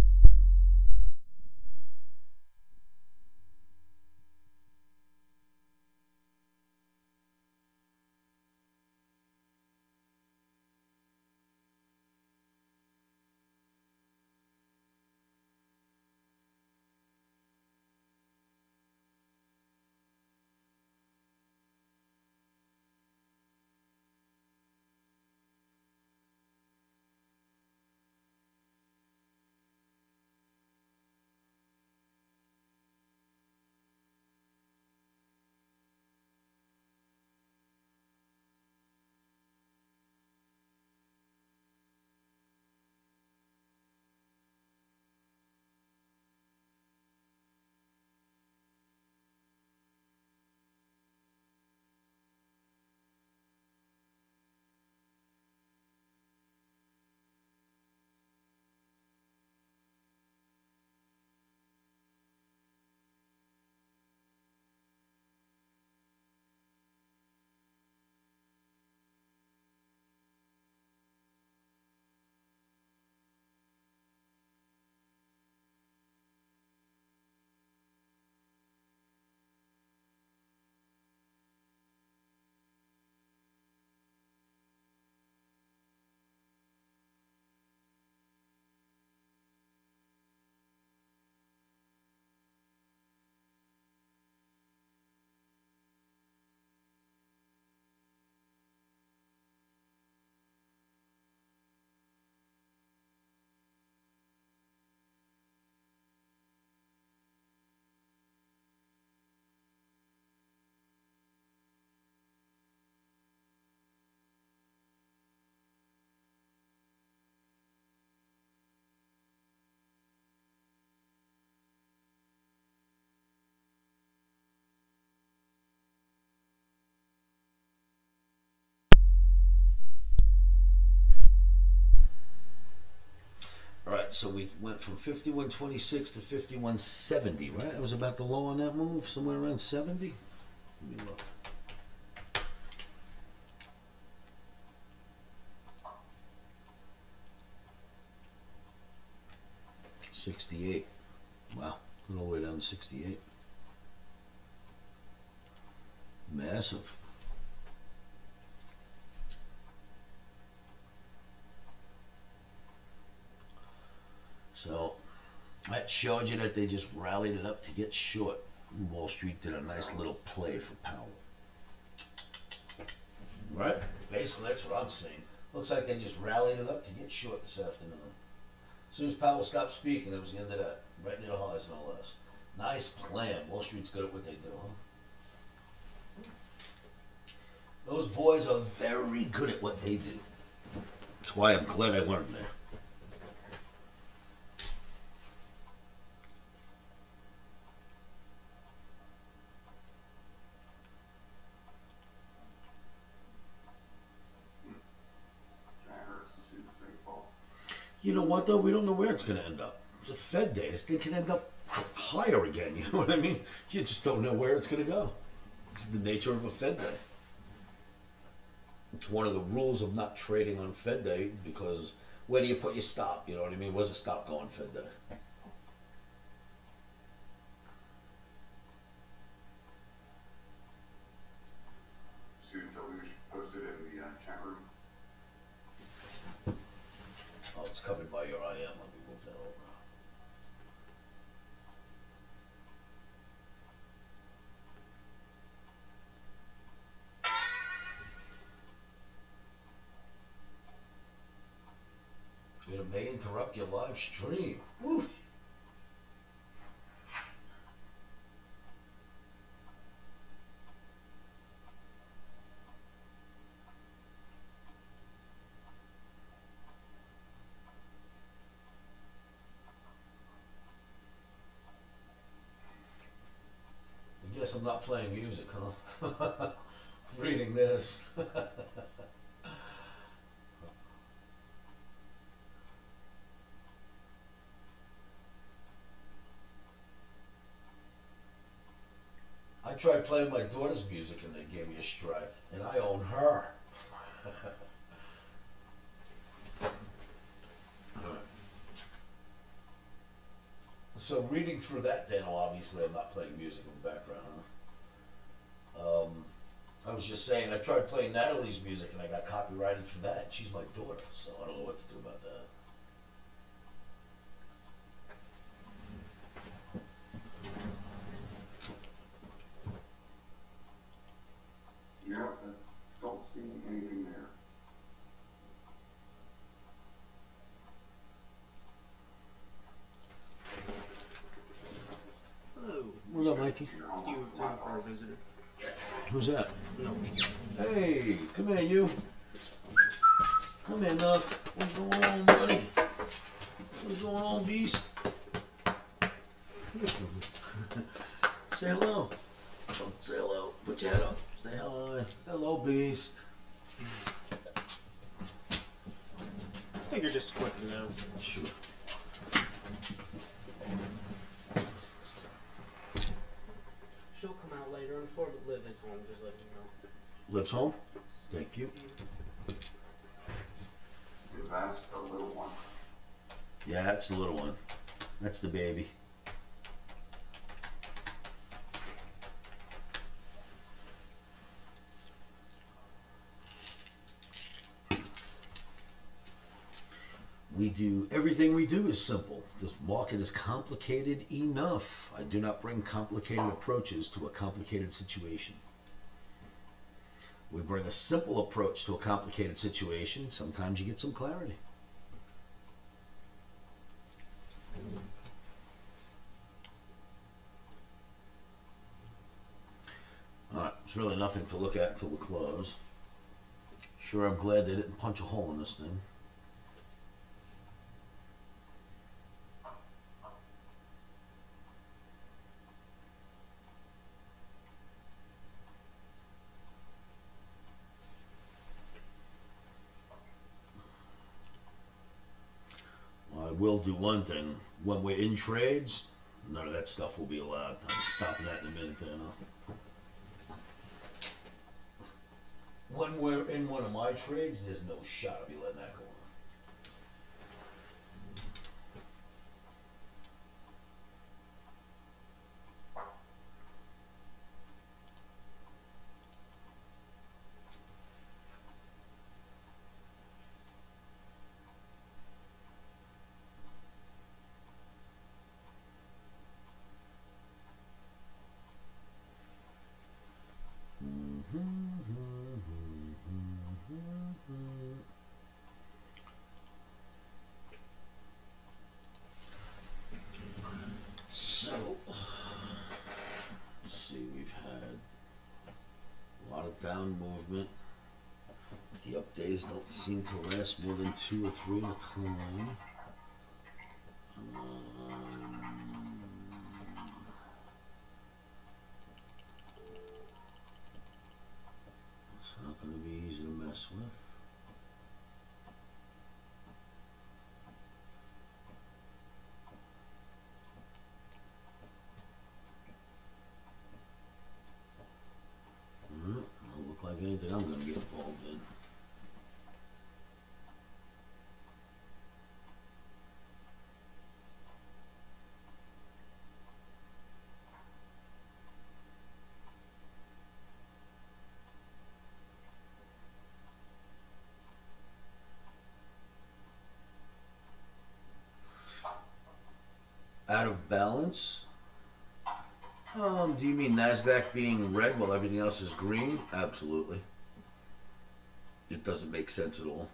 Speaker 1: right, so we went from 51.26 to 51.70, right? It was about the low on that move, somewhere around 70. Let me look. $68. Wow, all the way down to 68. Massive. So that showed you that they just rallied it up to get short. Wall Street did a nice little play for Powell. Right? Basically, that's what I'm saying. Looks like they just rallied it up to get short this afternoon. As soon as Powell stopped speaking, it was the end of that. Right near the highs, no less. Nice plan. Wall Street's good at what they do, huh? Those boys are very good at what they do. That's why I'm glad I learned there. You know what, though? We don't know where it's going to end up. It's a Fed day. This thing can end up higher again. You know what I mean? You just don't know where it's going to go. This is the nature of a Fed day. It's one of the rules of not trading on Fed day because where do you put your stop? You know what I mean? Where's the stop go on Fed day?
Speaker 3: Student Deluge posted in the chat room.
Speaker 1: Oh, it's covered by your IM. Let me move that over. It may interrupt your live stream. Woo. I guess I'm not playing music, huh? Reading this. I tried playing my daughter's music and they gave me a strike, and I own her. So reading through that, Daniel, obviously I'm not playing music in the background, huh? I was just saying, I tried playing Natalie's music and I got copyrighted for that. She's my daughter, so I don't know what to do about that.
Speaker 3: Yeah, I don't see anything there.
Speaker 13: Oh,
Speaker 1: What's up, Mikey?
Speaker 13: you have time for a visitor.
Speaker 1: Who's that?
Speaker 13: No.
Speaker 1: Hey, come here, you. Come here, Nuck. What's going on, buddy? What's going on, beast? Say hello. Oh, say hello. Put your head up. Say hi. Hello, beast.
Speaker 13: I figured just quick though.
Speaker 1: Sure.
Speaker 13: She'll come out later. I'm sure, but Liv is home. Just letting you know.
Speaker 1: Lives home? Thank you.
Speaker 3: That's the little one.
Speaker 1: Yeah, that's the little one. That's the baby. We do, everything we do is simple. This market is complicated enough. I do not bring complicated approaches to a complicated situation. We bring a simple approach to a complicated situation. Sometimes you get some clarity. Alright, there's really nothing to look at until the close. Sure, I'm glad they didn't punch a hole in this thing. will do one thing. When we're in trades, none of that stuff will be allowed. I'm stopping that in a minute there now. When we're in one of my trades, there's no shot I'll be letting that go on. So, let's see, we've had a lot of down movement. The up days don't seem to last more than 2 or 3 at a time. It's not going to be easy to mess with. Don't look like anything I'm going to get involved in. Out of balance? Do you mean NASDAQ being red while everything else is green? Absolutely. It doesn't make sense at all.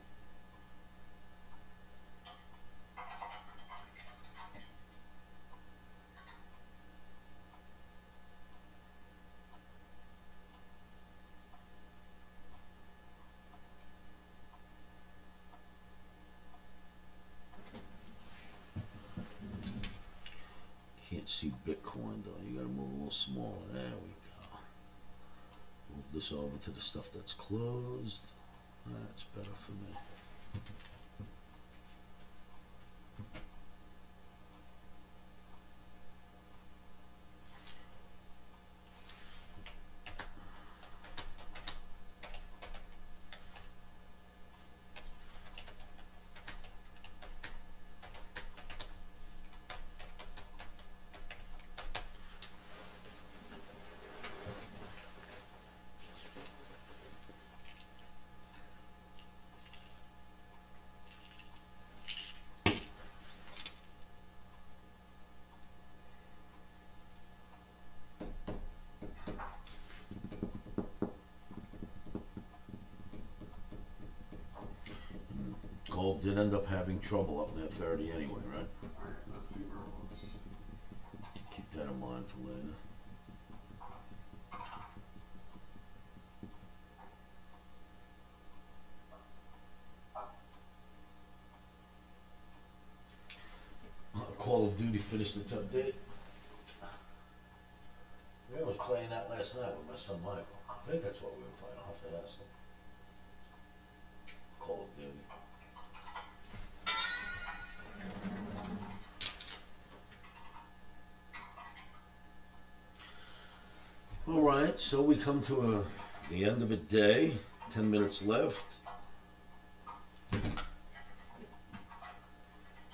Speaker 1: Can't see Bitcoin though. You gotta move a little smaller. There we go. Move this over to the stuff that's closed. That's better for me. Gold did end up having trouble up near 30 anyway, right?
Speaker 3: Alright, let's see where it looks.
Speaker 1: Keep that in mind for later. Call of Duty finished its update. I was playing that last night with my son Michael. I think that's what we were playing. I'll have to ask him. Call of Duty. Alright, so we come to the end of a day. 10 minutes left.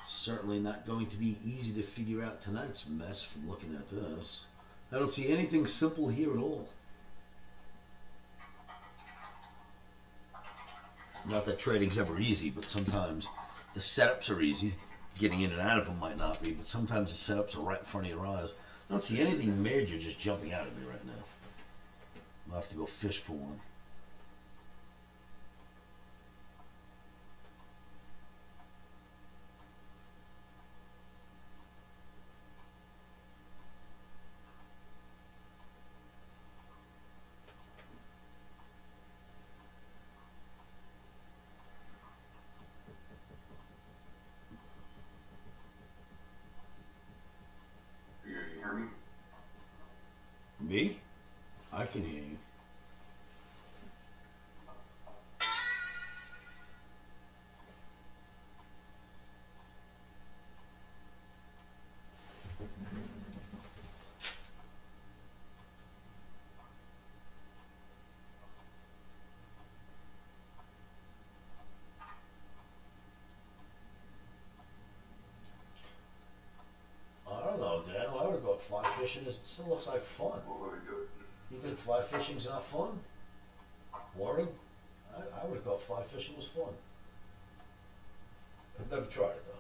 Speaker 1: Certainly not going to be easy to figure out tonight's mess from looking at this. I don't see anything simple here at all. Not that trading's ever easy, but sometimes the setups are easy. Getting in and out of them might not be, but sometimes the setups are right in front of your eyes. I don't see anything major just jumping out at me right now. I'll have to go fish for one.
Speaker 3: You hear me?
Speaker 1: Me? I can hear you. what, fly fishing is, still looks like fun.
Speaker 3: What would we do?
Speaker 1: You think fly fishing's not fun? Warren? I would have thought fly fishing was fun. I've never tried it though.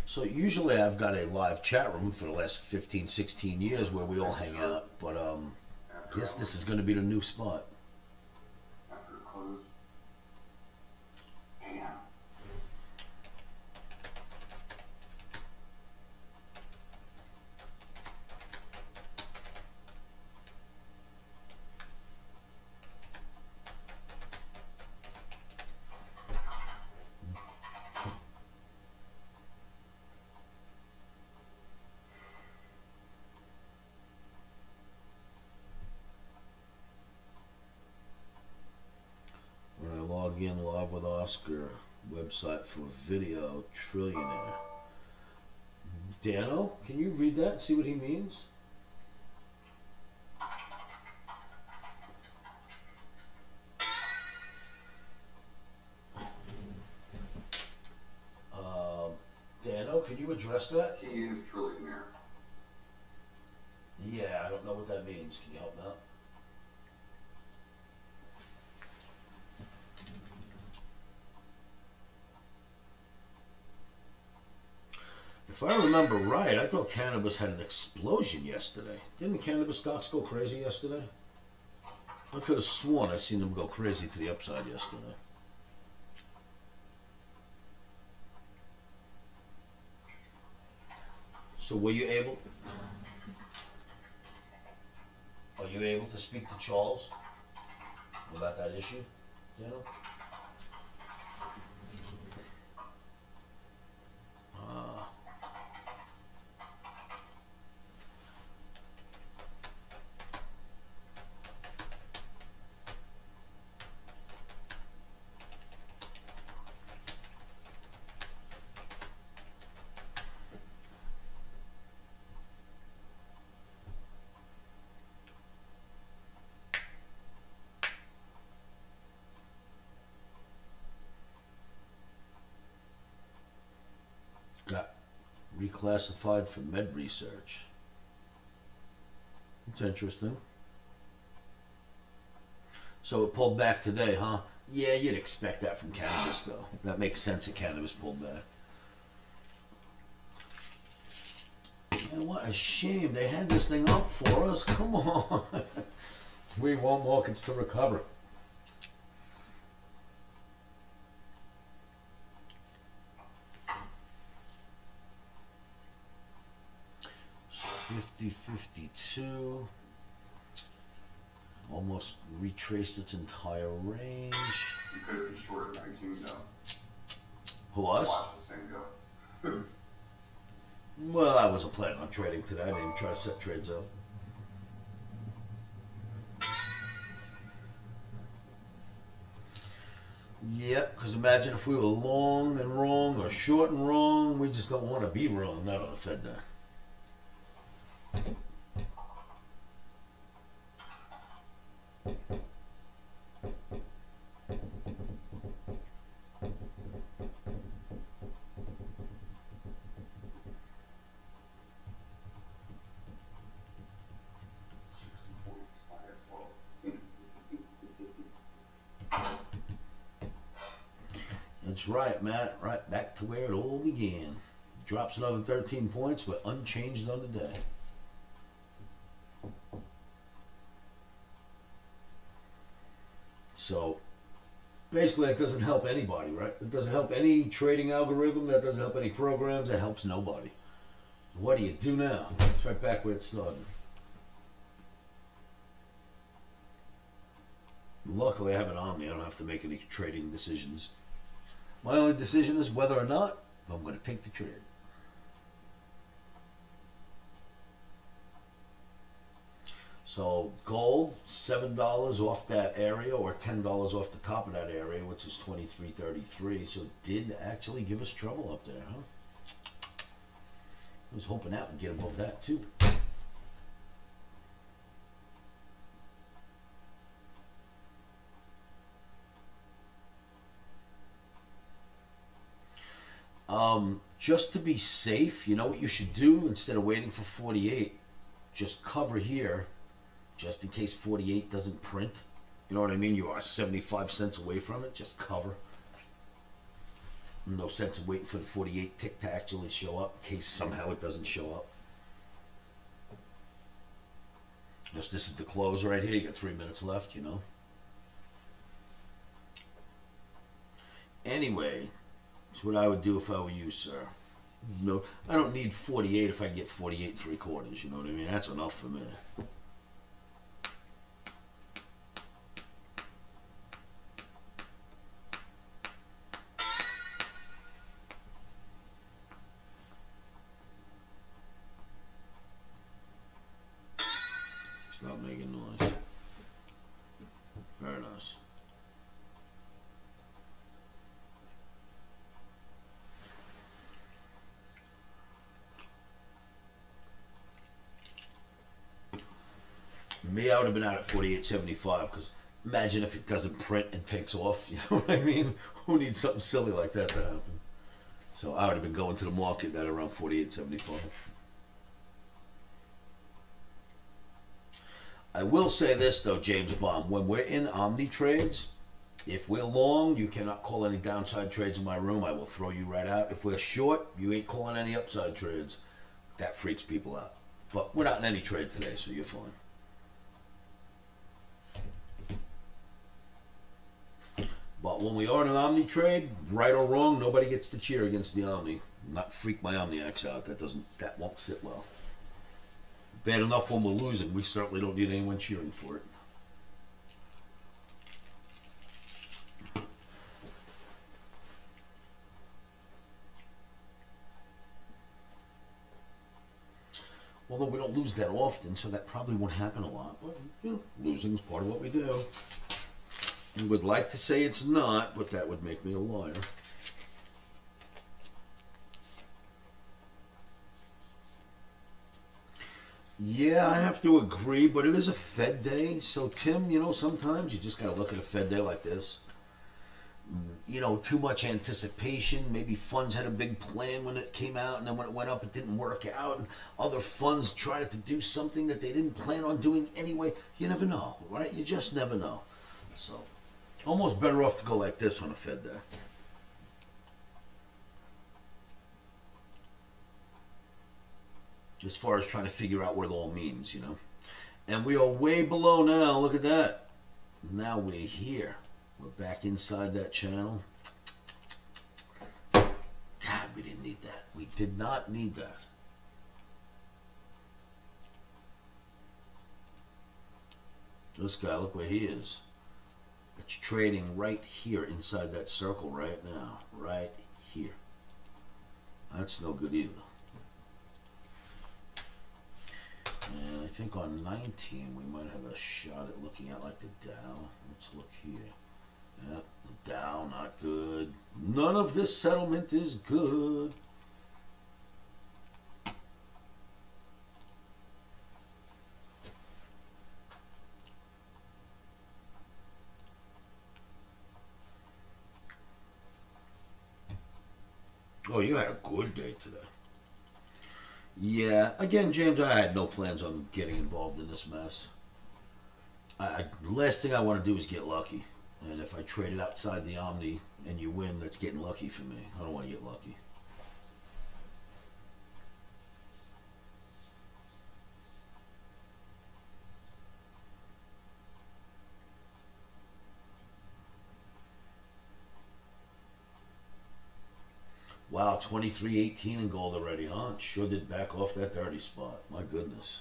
Speaker 1: So usually I've got a live chat room for the last 15, 16 years where we all hang out, but guess this is going to be the new spot.
Speaker 3: After it closed? Damn.
Speaker 1: When I log in live with Oscar, website for video, trillionaire. Dano, can you read that and see what he means? Dano, can you address that?
Speaker 3: He is trillionaire.
Speaker 1: Yeah, I don't know what that means. Can you help me out? If I remember right, I thought cannabis had an explosion yesterday. Didn't cannabis stocks go crazy yesterday? I could have sworn I seen them go crazy to the upside yesterday. So were you able? Are you able to speak to Charles about that issue, Daniel? Got reclassified for med research. It's interesting. So it pulled back today, huh? Yeah, you'd expect that from cannabis, though. That makes sense that cannabis pulled back. Man, what a shame. They had this thing up for us. Come on. We want markets to recover. So 50-52. Almost retraced its entire range.
Speaker 3: You could have been short at 19 though.
Speaker 1: Who, us?
Speaker 3: Watch this thing go.
Speaker 1: Well, I wasn't planning on trading today. I didn't even try to set trades up. Yep, because imagine if we were long and wrong or short and wrong. We just don't want to be wrong, not on the Fed day. That's right, Matt. Right back to where it all began. Drops another 13 points, but unchanged on the day. So, basically, that doesn't help anybody, right? It doesn't help any trading algorithm. That doesn't help any programs. That helps nobody. What do you do now? It's right back where it started. Luckily, I have an OMNI. I don't have to make any trading decisions. My only decision is whether or not I'm going to take the trade. So gold, $7 off that area, or $10 off the top of that area, which is 23.33. So it did actually give us trouble up there, huh? I was hoping that would get above that too. Just to be safe, you know what you should do instead of waiting for 48? Just cover here, just in case 48 doesn't print. You know what I mean? You are 75 cents away from it. Just cover. No sense of waiting for the 48 tick to actually show up in case somehow it doesn't show up. Yes, this is the close right here. You got 3 minutes left, you know. Anyway, that's what I would do if I were you, sir. No, I don't need 48 if I get 48 3/4. You know what I mean? That's enough for me. Stop making noise. Very nice. Me, I would have been out at 48.75 because imagine if it doesn't print and takes off. You know what I mean? Who needs something silly like that to happen? So I would have been going to the market at around 48.75. I will say this though, James Bond, when we're in Omni trades, if we're long, you cannot call any downside trades in my room. I will throw you right out. If we're short, you ain't calling any upside trades. That freaks people out. But we're not in any trade today, so you're fine. But when we are in an Omni trade, right or wrong, nobody gets to cheer against the Omni. Not freak my Omniacs out. That won't sit well. Bad enough when we're losing. We certainly don't need anyone cheering for it. Although we don't lose that often, so that probably won't happen a lot. But you know, losing is part of what we do. I would like to say it's not, but that would make me a liar. Yeah, I have to agree, but it is a Fed day. So, Tim, you know, sometimes you just got to look at a Fed day like this. You know, too much anticipation. Maybe funds had a big plan when it came out, and then when it went up, it didn't work out. And other funds tried to do something that they didn't plan on doing anyway. You never know, right? You just never know. So, almost better off to go like this on a Fed day. As far as trying to figure out what it all means, you know. And we are way below now. Look at that. Now we're here. We're back inside that channel. God, we didn't need that. We did not need that. This guy, look where he is. It's trading right here inside that circle right now. Right here. That's no good either. And I think on 19 we might have a shot at looking at like the Dow. Let's look here. Yeah, the Dow, not good. None of this settlement is good. Oh, you had a good day today. Yeah, again, James, I had no plans on getting involved in this mess. Last thing I want to do is get lucky. And if I trade it outside the Omni and you win, that's getting lucky for me. I don't want to get lucky. Wow, 23.18 in gold already, huh? It sure did back off that dirty spot. My goodness.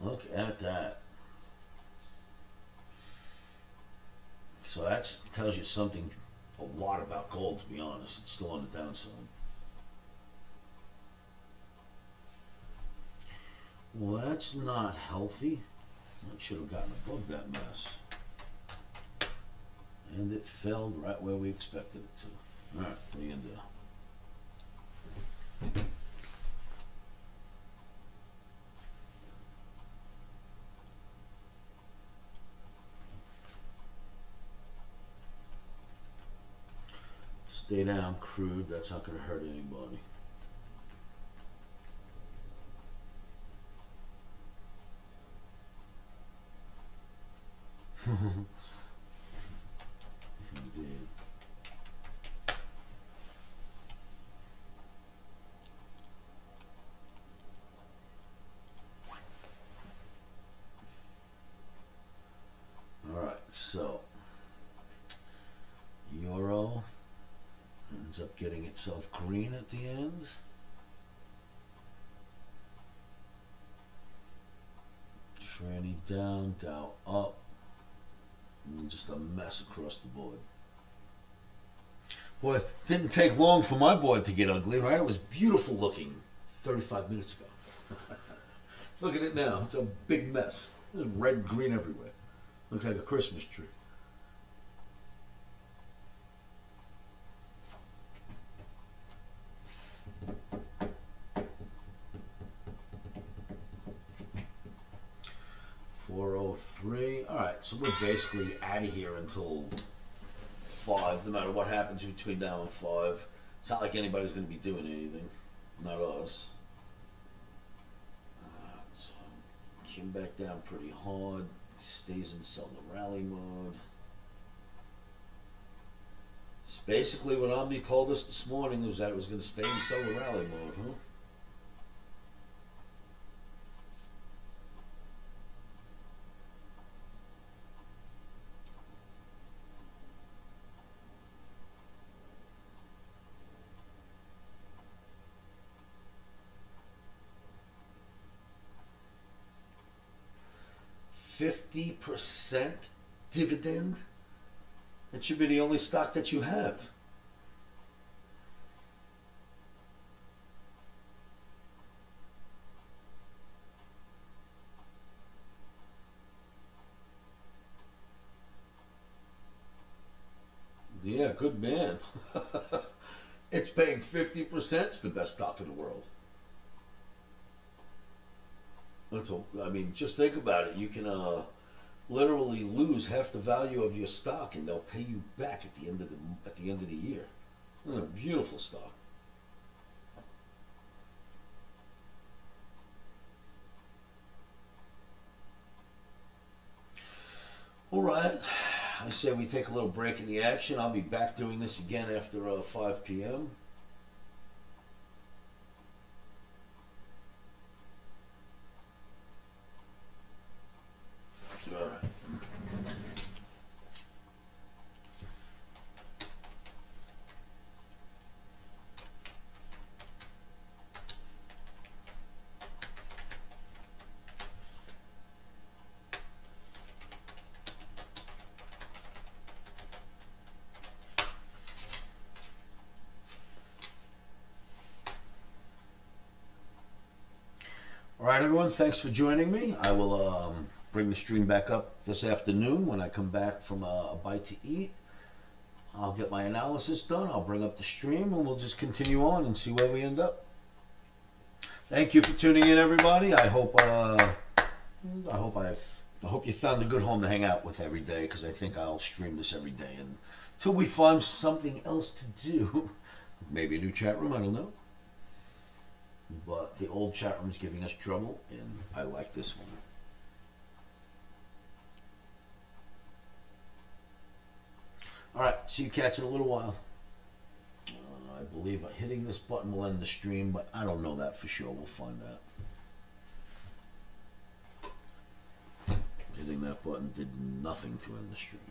Speaker 1: Look at that. So that tells you something a lot about gold, to be honest. It's still on the downside. Well, that's not healthy. That should have gotten above that mess. And it fell right where we expected it to. Alright, what are you gonna do? Stay down, crude. That's not going to hurt anybody. Indeed. All right, so euro ends up getting itself green at the end. Tranny down, Dow up, and just a mess across the board. Boy, it didn't take long for my board to get ugly, right? It was beautiful looking 35 minutes ago. Look at it now. It's a big mess. There's red, green everywhere. Looks like a Christmas tree. $403. All right, so we're basically out of here until 5. No matter what happens between now and 5, it's not like anybody's going to be doing anything. Not us. So came back down pretty hard. Stays in sell the rally mode. It's basically what OMNI told us this morning was that it was going to stay in sell the rally mode, huh? %50 dividend? It should be the only stock that you have. Yeah, good man. It's paying 50%. It's the best stock in the world. That's all, I mean, just think about it. You can literally lose half the value of your stock, and they'll pay you back at the end of the year. A beautiful stock. All right. I say we take a little break in the action. I'll be back doing this again after 5 p.m. All right, everyone, thanks for joining me. I will bring the stream back up this afternoon when I come back from a bite to eat. I'll get my analysis done. I'll bring up the stream, and we'll just continue on and see where we end up. Thank you for tuning in, everybody. I hope you found a good home to hang out with every day, because I think I'll stream this every day until we find something else to do. Maybe a new chat room, I don't know. But the old chat room is giving us trouble, and I like this one. All right, see you cats in a little while. I believe hitting this button will end the stream, but I don't know that for sure. We'll find out. Hitting that button did nothing to end the stream.